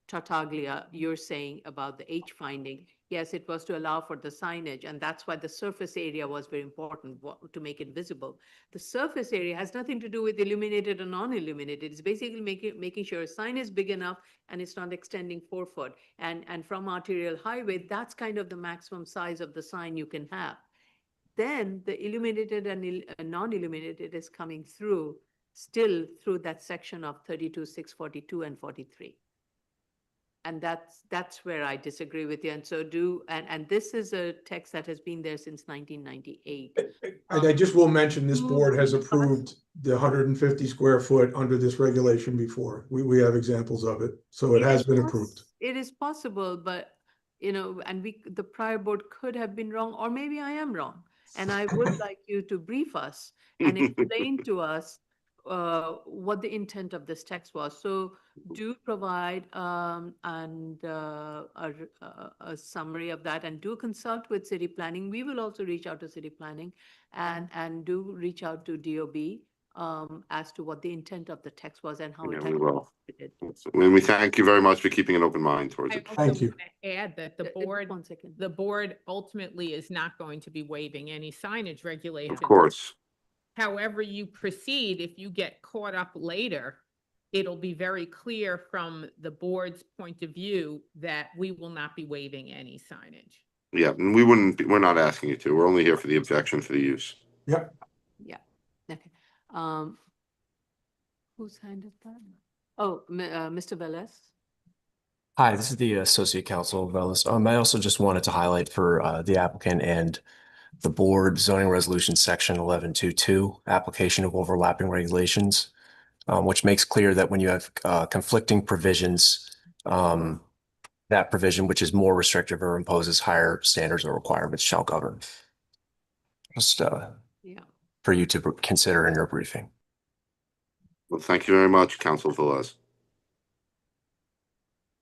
Tartaglia, you're saying about the H finding. Yes, it was to allow for the signage, and that's why the surface area was very important to make it visible. The surface area has nothing to do with illuminated or non-illuminated. It's basically making sure a sign is big enough and it's not extending 4 foot. And from arterial highway, that's kind of the maximum size of the sign you can have. Then the illuminated and non-illuminated is coming through, still through that section of 32-642 and 43. And that's where I disagree with you. And so and this is a text that has been there since 1998. And I just will mention, this board has approved the 150 square foot under this regulation before. We have examples of it. So it has been approved. It is possible, but and the prior board could have been wrong, or maybe I am wrong. And I would like you to brief us and explain to us what the intent of this text was. So do provide a summary of that, and do consult with city planning. We will also reach out to city planning and do reach out to DOB as to what the intent of the text was and how Yeah, it we has will. been And we thank you very much for keeping an open mind towards I it. also Thank you. want to add that the board, 1 second. the board ultimately is not going to be waiving any signage regulations. Of course. However you proceed, if you get caught up later, it'll be very clear from the board's point of view that we will not be waiving any signage. Yeah, and we're not asking you to. We're only here for the objection for the use. Yep. Yeah, okay. Whose hand is that? Oh, Mr. Velez? Hi, this is the Associate Counsel of Velis. I also just wanted to highlight for the applicant and the board zoning resolution section 1122, application of overlapping regulations, which makes clear that when you have conflicting provisions, that provision, which is more restrictive or imposes higher standards or requirements, shall govern. Just Yeah. for you to consider in your briefing. Well, thank you very much, Council Velez.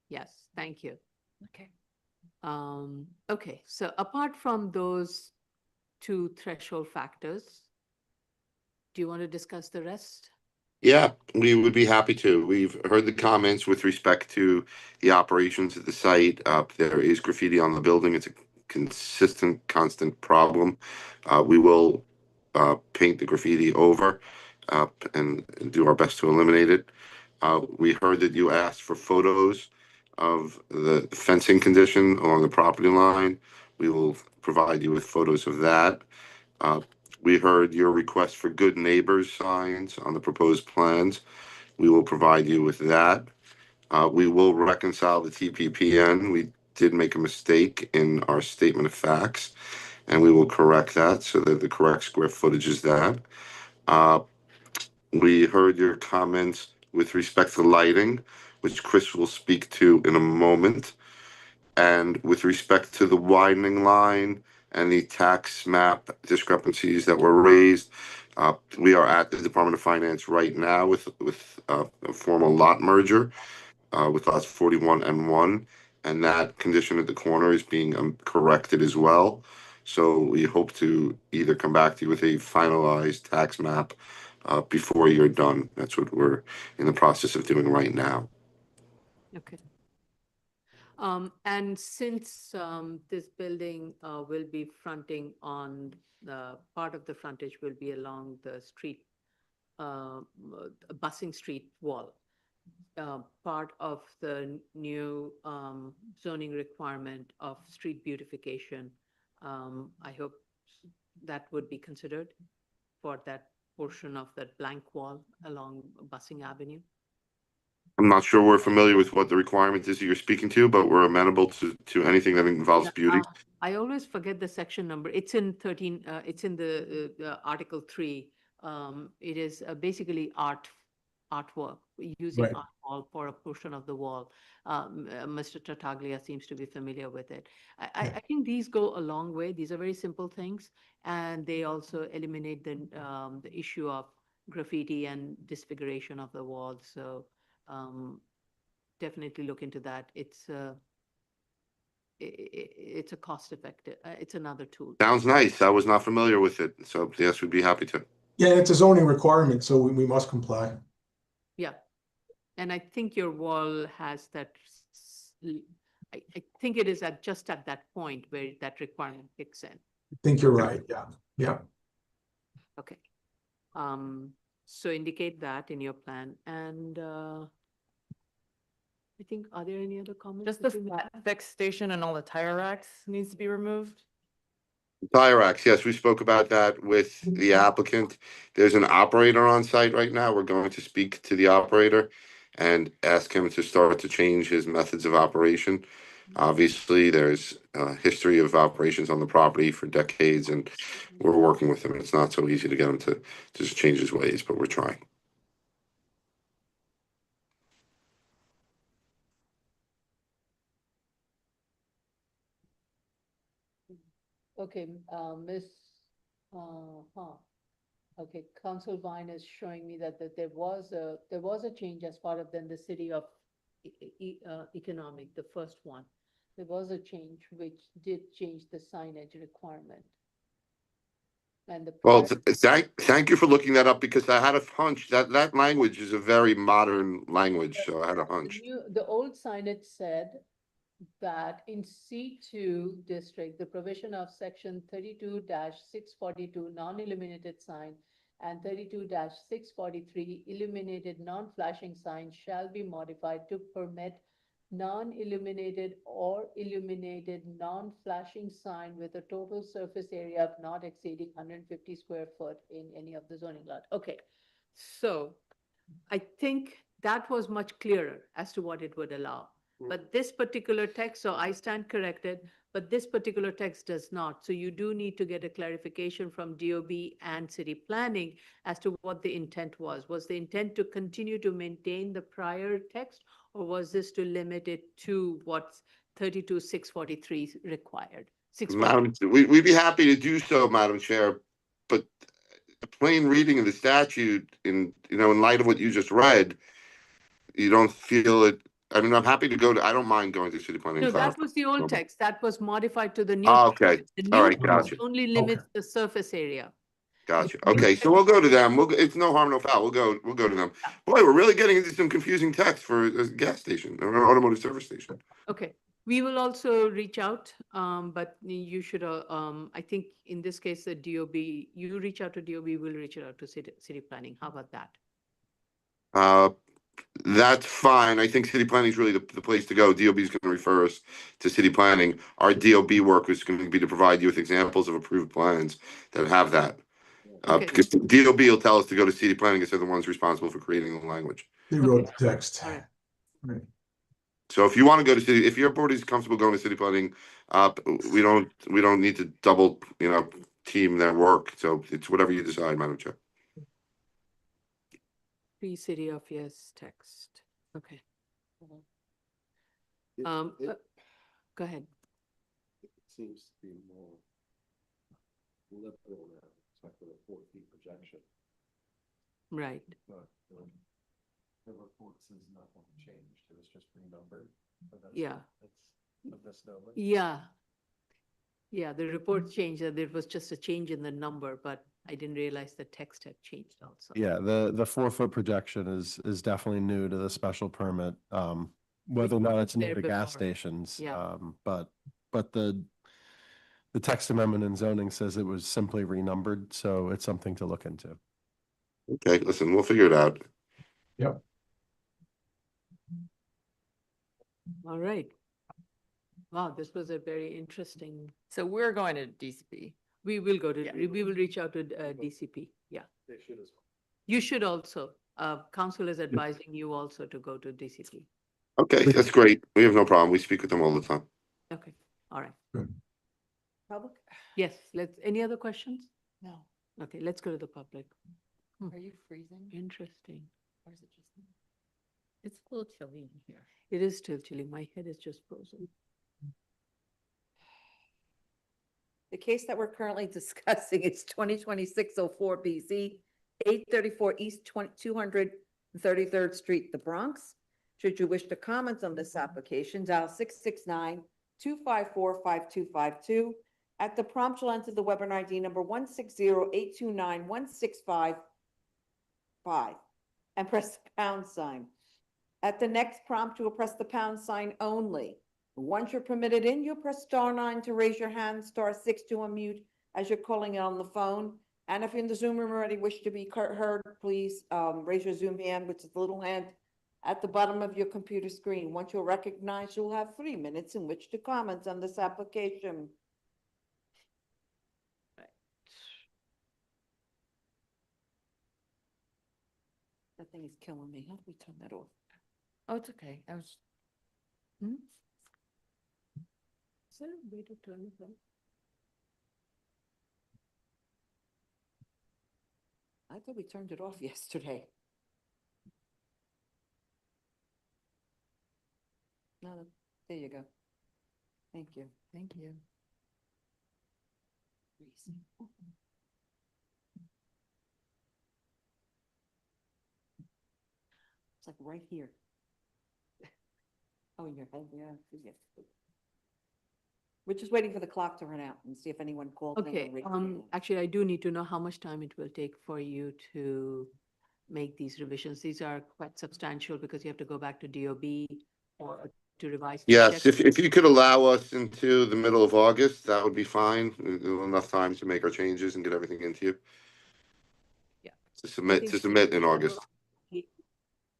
Yes, thank you. Okay. Okay, so apart from those two threshold factors, do you want to discuss the rest? Yeah, we would be happy to. We've heard the comments with respect to the operations at the site. There is graffiti on the building. It's a consistent, constant problem. We will paint the graffiti over and do our best to eliminate it. We heard that you asked for photos of the fencing condition along the property line. We will provide you with photos of that. We heard your request for good neighbors signs on the proposed plans. We will provide you with that. We will reconcile the TPPN. We did make a mistake in our statement of facts, and we will correct that so that the correct square footage is that. We heard your comments with respect to lighting, which Chris will speak to in a moment. And with respect to the widening line and the tax map discrepancies that were raised, we are at the Department of Finance right now with a formal lot merger with lots 41 and 1, and that condition at the corner is being corrected as well. So we hope to either come back to you with a finalized tax map before you're done. That's what we're in the process of doing right now. Okay. And since this building will be fronting on the part of the frontage will be along the street, busing street wall, part of the new zoning requirement of street beautification, I hope that would be considered for that portion of that blank wall along Busing Avenue. I'm not sure we're familiar with what the requirement is that you're speaking to, but we're amenable to anything that involves beauty. I always forget the section number. It's in 13, it's in the Article 3. It is basically artwork, using Right. art wall for a portion of the wall. Mr. Tartaglia seems to be familiar with it. I think these go a long way. These are very simple things, and they also eliminate the issue of graffiti and disfiguration of the wall. So definitely look into that. It's a cost effective. It's another tool. Sounds nice. I was not familiar with it. So yes, we'd be happy to. Yeah, it's a zoning requirement, so we must comply. Yeah. And I think your wall has that, I think it is just at that point where that requirement kicks in. I think you're right. Yeah. Yeah. Okay. So indicate that in your plan. And I think, are there any other comments? Just the flat fixed station and all the tire racks needs to be removed. Tire racks, yes, we spoke about that with the applicant. There's an operator on site right now. We're going to speak to the operator and ask him to start to change his methods of operation. Obviously, there's a history of operations on the property for decades, and we're working with him. It's not so easy to get him to just change his ways, but we're trying. Okay, Miss, Okay, Council Vine is showing me that there was a change as part of then the city of economic, the first one. There was a change which did change the signage requirement. And the Well, prior- thank you for looking that up because I had a hunch that that language is a very modern language, so I had a hunch. The old signage said that in C2 district, the provision of section 32-642 non-illuminated sign and 32-643 illuminated non-flashing sign shall be modified to permit non-illuminated or illuminated non-flashing sign with a total surface area of not exceeding 150 square foot in any of the zoning lot. Okay, so I think that was much clearer as to what it would allow. But this particular text, so I stand corrected, but this particular text does not. So you do need to get a clarification from DOB and city planning as to what the intent was. Was the intent to continue to maintain the prior text, or was this to limit it to what's 32-643 required? Madam, we'd be happy to do so, Madam Chair, but a plain reading of the statute in light of what you just read, you don't feel it. I mean, I'm happy to I don't mind going to city planning. No, and clarifying. that was the old text. That was modified to the new. Oh, okay. The All new right, text gotcha. only limits the surface area. Gotcha. Okay, so we'll go to them. It's no harm, no foul. We'll go to them. Boy, we're really getting into some confusing text for a gas station or an automotive service station. Okay, we will also reach out, but you should, I think in this case, the DOB, you reach out to DOB, we'll reach out to city planning. How about that? That's fine. I think city planning is really the place to go. DOB is going to refer us to city planning. Our DOB work is going to be to provide you with examples of approved plans that have that. Okay. Because DOB will tell us to go to city planning because they're the ones responsible for creating the language. They wrote the text. All right. Right. So if you want to go to city, if your board is comfortable going to city planning, we don't need to double, team their work. So it's whatever you decide, Madam Chair. Pre-city of yes text. Okay. Go ahead. It seems to be more liberal now, except for the 4 feet projection. Right. But the report says nothing changed. It was just renumbered. Yeah. That's a misnomer. Yeah. Yeah, the report changed, that there was just a change in the number, but I didn't realize the text had changed also. Yeah, the 4 foot projection is definitely new to the special permit. Whether or not it's new there to gas before. stations. Yeah. But the text amendment in zoning says it was simply renumbered, so it's something to look into. Okay, listen, we'll figure it out. Yep. All right. Wow, this was a very interesting, So we're going to DCP. we will go to, Yeah. we will reach out to DCP. Yeah. They should as well. You should also, council is advising you also to go to DCP. Okay, that's great. We have no problem. We speak with them all the time. Okay, all right. Good. Public? Yes, any other questions? No. Okay, let's go to the public. Are you freezing? Interesting. Or is it just me? It's a little chilly in here. It is still chilly. My head is just frozen. The case that we're currently discussing is 2026-04 BZ, 834 East 233rd Street, the Bronx. Should you wish to comment on this application, dial 669-254-5252. At the prompt, you'll enter the webinar ID number 160-829-1655 and press the pound sign. At the next prompt, you will press the pound sign only. Once you're permitted in, you'll press *9 to raise your hand, *6 to unmute as you're calling it on the phone. And if you're in the Zoom room already wish to be heard, please raise your Zoom hand, which is the little hand at the bottom of your computer screen. Once you're recognized, you'll have 3 minutes in which to comment on this application. That thing is killing me. How do we turn that off? Oh, it's okay. I was. Is there a way to turn it on? I thought we turned it off yesterday. No, there you go. Thank you. Thank you. like right here. Oh, in your head, yeah. Yeah. We're just waiting for the clock to run out and see if anyone called. in or Okay, raised their hand. actually, I do need to know how much time it will take for you to make these revisions. These are quite substantial because you have to go back to DOB or to revise. the Yes, if checklist. you could allow us into the middle of August, that would be fine. Enough time to make our changes and get everything into you. Yeah. To I think submit in August.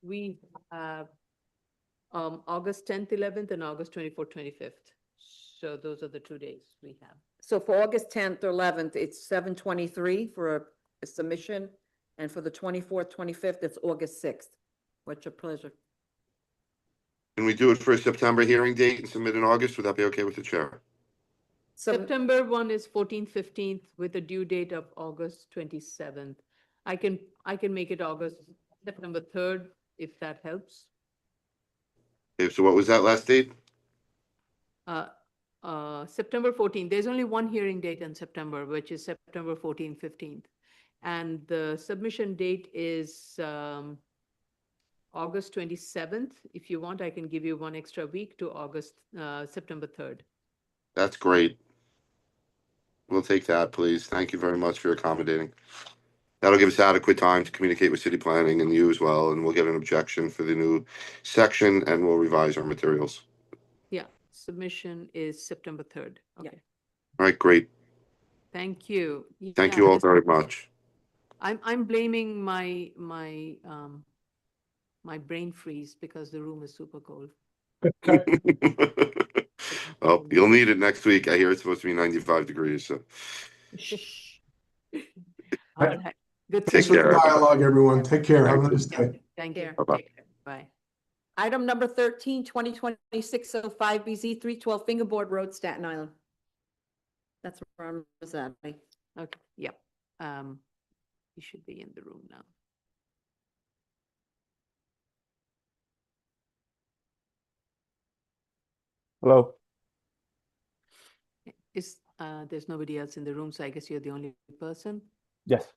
We have August 10th, 11th, and August 24th, 25th. So those are the 2 days we have. So for August 10th or 11th, it's 7:23 for a submission. And for the 24th, 25th, it's August 6th. What's your pleasure? Can we do it for a September hearing date and submit in August? Would that be okay with the chair? September 1 is 14th, 15th with a due date of August 27th. I can make it September 3rd, if that helps. Okay, so what was that last date? September 14th. There's only one hearing date in September, which is September 14th, 15th. And the submission date is August 27th. If you want, I can give you one extra week to September 3rd. That's great. We'll take that, please. Thank you very much for accommodating. That'll give us adequate time to communicate with city planning and you as well, and we'll get an objection for the new section and we'll revise our materials. Yeah, submission is September 3rd. Okay. All right, great. Thank you. Thank Yeah, you all very much. I'm blaming my brain freeze because the room is super cold. Oh, you'll need it next week. I hear it's supposed to be 95 degrees, so. All right. Good. Take Thanks for the care. dialogue, everyone. Take care. Have a nice day. Thank you. Bye-bye. Take care. Bye. Item number 13, 2020-605 BZ 312 Fingerboard Road, Staten Island. That's where I'm residing. Okay, yep. You should be in the room now. Hello. There's nobody else in the room, so I guess you're the only person? Yes.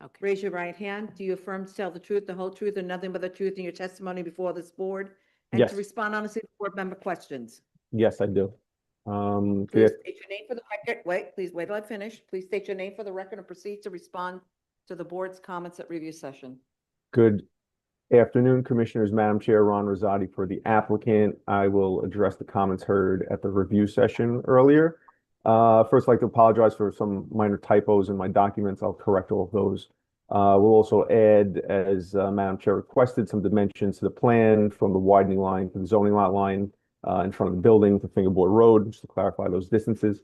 Okay. Raise your right hand. Do you affirm to tell the truth, the whole truth, and nothing but the truth in your testimony before this board? And Yes. to respond honestly to board member questions? Yes, I do. Please state your name for the record. Please wait till I finish. Please state your name for the record and proceed to respond to the board's comments at review session. Good afternoon, Commissioners. Madam Chair, Ron Rosati for the applicant. I will address the comments heard at the review session earlier. First, I'd like to apologize for some minor typos in my documents. I'll correct all of those. We'll also add, as Madam Chair requested, some dimensions to the plan from the widening line to the zoning lot line in front of the building to Fingerboard Road, just to clarify those distances.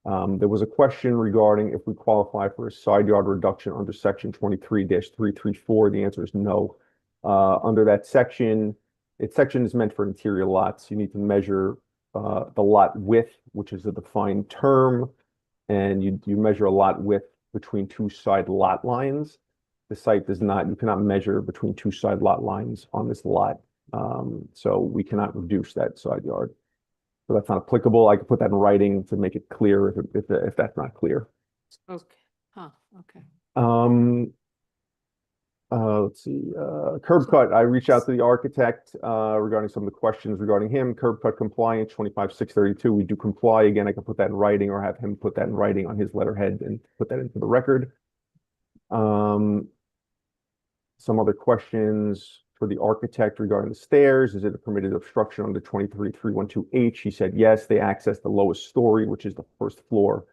There was a question regarding if we qualify for a side yard reduction under section 23-334. The answer is no. Under that section, section is meant for interior lots. You need to measure the lot width, which is a defined term, and you measure a lot width between two side lot lines. The site does not, you cannot measure between two side lot lines on this lot. So we cannot reduce that side yard. So that's not applicable. I could put that in writing to make it clear if that's not clear. Okay. Huh. Okay. Let's see, curb cut. I reached out to the architect regarding some of the questions regarding him. Curb cut compliance 25632. We do comply. Again, I can put that in writing or have him put that in writing on his letterhead and put that into the record. Some other questions for the architect regarding the stairs. Is it a permitted obstruction under 23312H? He said yes. They access the lowest story, which is the first floor.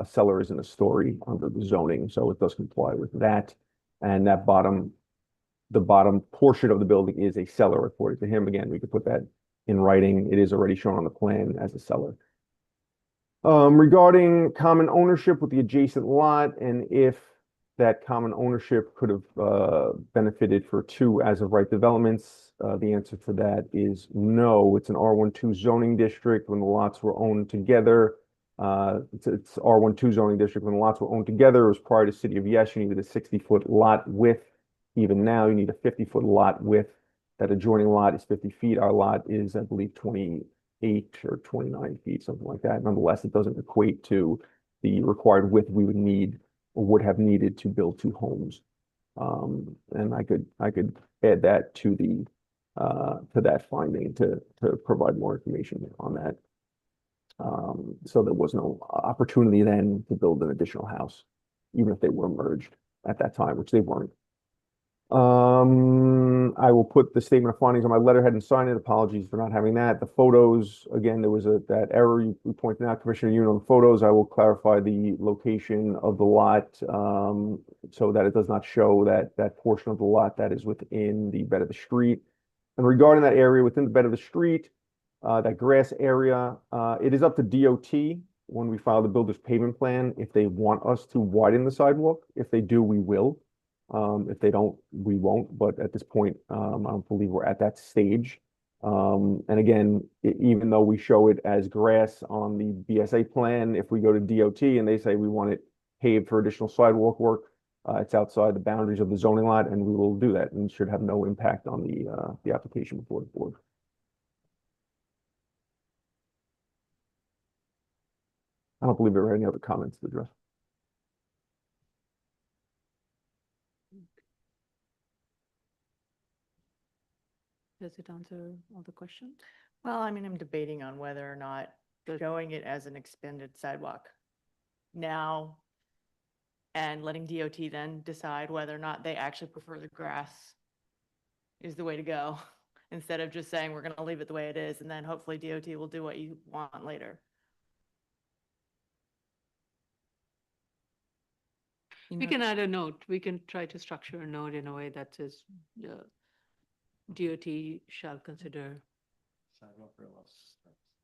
Cellar is in a story under the zoning, so it does comply with that. And that the bottom portion of the building is a cellar, according to him. Again, we could put that in writing. It is already shown on the plan as a cellar. Regarding common ownership with the adjacent lot, and if that common ownership could have benefited for two as-of-right developments, the answer to that is no. It's an R12 zoning district. When the lots were owned together, it's R12 zoning district. When the lots were owned together, it was prior to City of Yes. You needed a 60-foot lot width. Even now, you need a 50-foot lot width. That adjoining lot is 50 feet. Our lot is, I believe, 28 or 29 feet, something like that. Nonetheless, it doesn't equate to the required width we would need or would have needed to build two homes. And I could add that to the to that finding to provide more information on that. So there was no opportunity then to build an additional house, even if they were merged at that time, which they weren't. I will put the statement of findings on my letterhead and sign it. Apologies for not having that. The photos, again, there was that error you pointed out, Commissioner Yoon, on the photos. I will clarify the location of the lot, so that it does not show that portion of the lot that is within the bed of the street. And regarding that area within the bed of the street, that grass area, it is up to DOT when we file the builder's pavement plan if they want us to widen the sidewalk. If they do, we will. If they don't, we won't. But at this point, I don't believe we're at that stage. And again, even though we show it as grass on the BSA plan, if we go to DOT and they say we want it paved for additional sidewalk work, it's outside the boundaries of the zoning lot, and we will do that, and should have no impact on the application before the board. I don't believe there are any other comments to address. Does it answer all the questions? Well, I mean, I'm debating on whether or not showing it as an expanded sidewalk now and letting DOT then decide whether or not they actually prefer the grass is the way to go, instead of just saying we're going to leave it the way it is, and then hopefully DOT will do what you want later. We can add a note. We can try to structure a note in a way that says DOT shall consider. Sidewalk for us.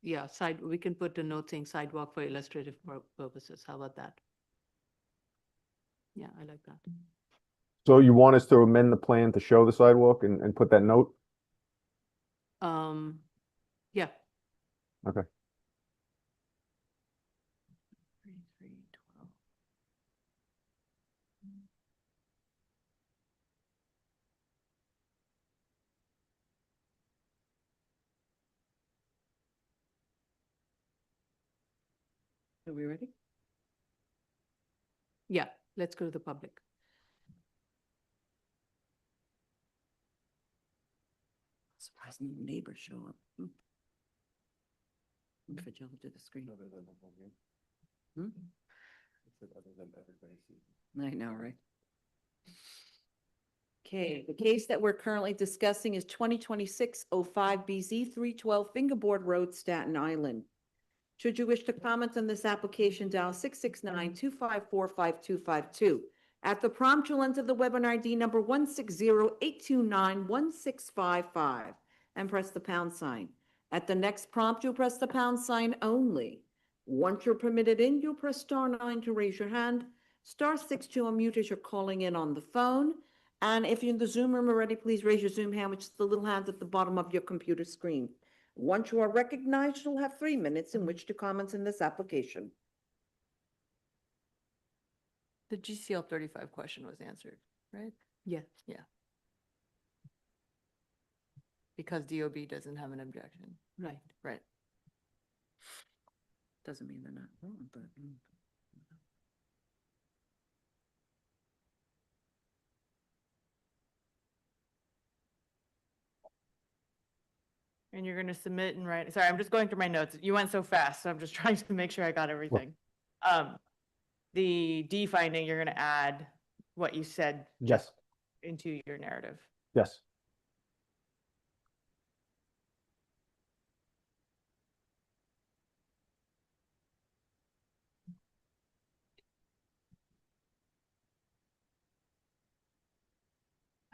Yeah, we can put a note saying sidewalk for illustrative purposes. How about that? Yeah, I like that. So you want us to amend the plan to show the sidewalk and put that note? Yeah. Okay. Are we ready? Yeah, let's go to the public. Surprised no neighbors show up. For Joe to the screen. I know, right? Okay, the case that we're currently discussing is 2026-05 BZ 312 Fingerboard Road, Staten Island. Should you wish to comment on this application, dial 669-254-5252. At the prompt, you'll enter the webinar ID number 160-829-1655 and press the pound sign. At the next prompt, you'll press the pound sign only. Once you're permitted in, you'll press *9 to raise your hand, *6 to unmute as you're calling in on the phone. And if you're in the Zoom room already, please raise your Zoom hand, which is the little hand at the bottom of your computer screen. Once you are recognized, you'll have 3 minutes in which to comment on this application. The GCL 35 question was answered, right? Yeah. Yeah. Because DOB doesn't have an objection. Right. Right. Doesn't mean they're not wrong, but. And you're going to submit and write. Sorry, I'm just going through my notes. You went so fast, so I'm just trying to make sure I got everything. The D finding, you're going to add what you said Yes. into your narrative. Yes.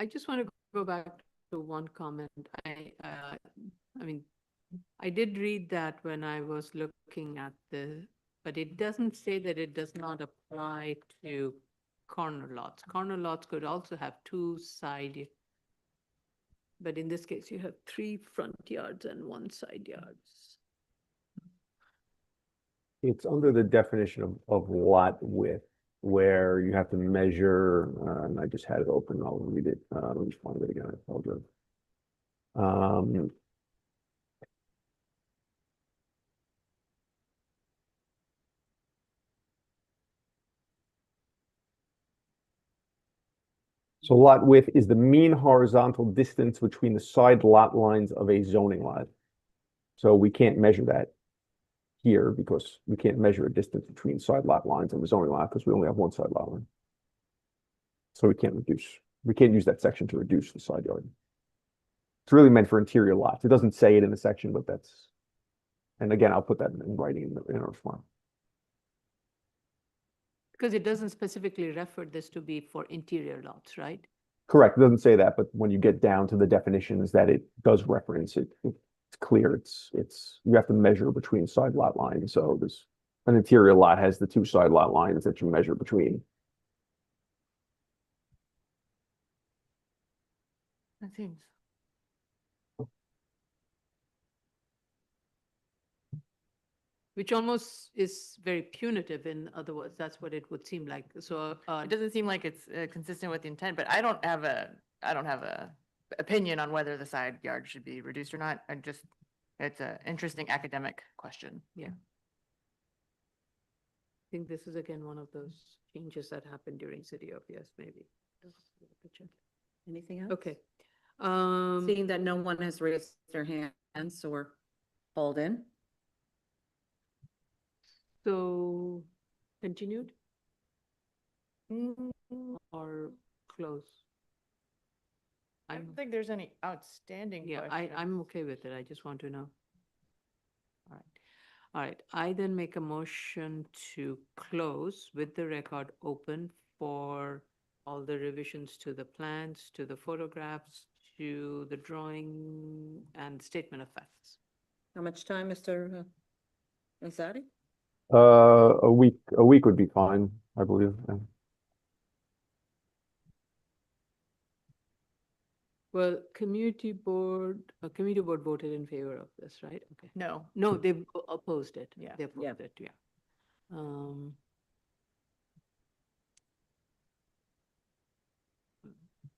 I just want to go back to one comment. I mean, I did read that when I was looking at the, but it doesn't say that it does not apply to corner lots. Corner lots could also have 2 side, but in this case, you have 3 front yards and 1 side yards. It's under the definition of lot width, where you have to measure, and I just had it open, I'll read it. Let me find it again, I apologize. So lot width is the mean horizontal distance between the side lot lines of a zoning lot. So we can't measure that here because we can't measure a distance between side lot lines of a zoning lot because we only have one side lot line. So we can't use that section to reduce the side yard. It's really meant for interior lots. It doesn't say it in the section, but that's, and again, I'll put that in writing in our response. Because it doesn't specifically refer this to be for interior lots, right? Correct. It doesn't say that, but when you get down to the definitions that it does reference, it's clear. You have to measure between side lot lines. So there's an interior lot has the two side lot lines that you measure between. That seems. Which almost is very punitive. In other words, that's what it would seem like. So It doesn't seem like it's consistent with the intent, but I don't have a opinion on whether the side yard should be reduced or not. It's an interesting academic question. yeah. I think this is again one of those changes that happened during City of Yes, maybe. Anything else? Okay. Seeing that no one has raised their hands or called in. So continued or close? I don't think there's any outstanding Yeah, questions. I'm okay with it. I just want to know. All right. All right. I then make a motion to close with the record open for all the revisions to the plans, to the photographs, to the drawing and statement of facts. How much time, Mr. Ansari? A week would be fine, I believe. Well, community board voted in favor of this, right? Okay. No. No, they opposed it. Yeah. They opposed it, yeah.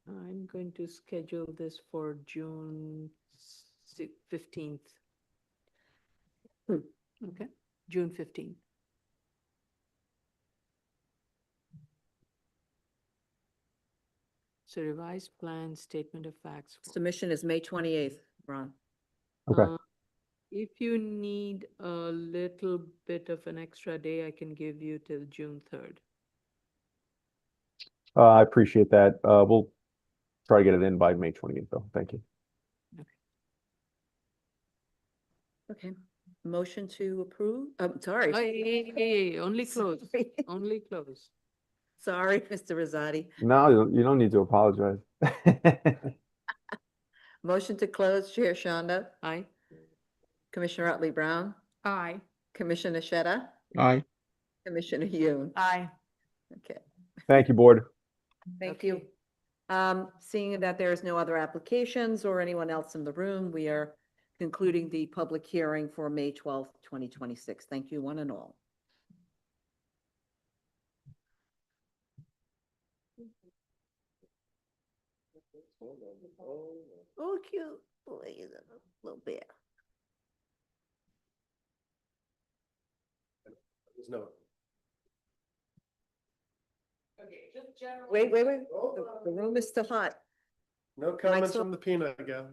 I'm going to schedule this for June 15th. Okay, June 15th. So revised plan, statement of facts. Submission is May 28th, Ron. Okay. If you need a little bit of an extra day, I can give you till June 3rd. I appreciate that. We'll try to get it in by May 28th, though. Thank you. Okay. Motion to approve? Sorry. Hey, only close, only close. Sorry, Mr. Rosati. No, you don't need to apologize. Motion to close, Chair Shonda. Aye. Commissioner Otley Brown. Aye. Commissioner Sheta. Aye. Commissioner Yoon. Aye. Okay. Thank you, board. Thank you. Seeing that there is no other applications or anyone else in the room, we are concluding the public hearing for May 12th, 2026. Thank you, one and all. Oh, cute. Oh, he's a little bear. There's no. Wait. The room is still hot. No comments from the peanut gallery.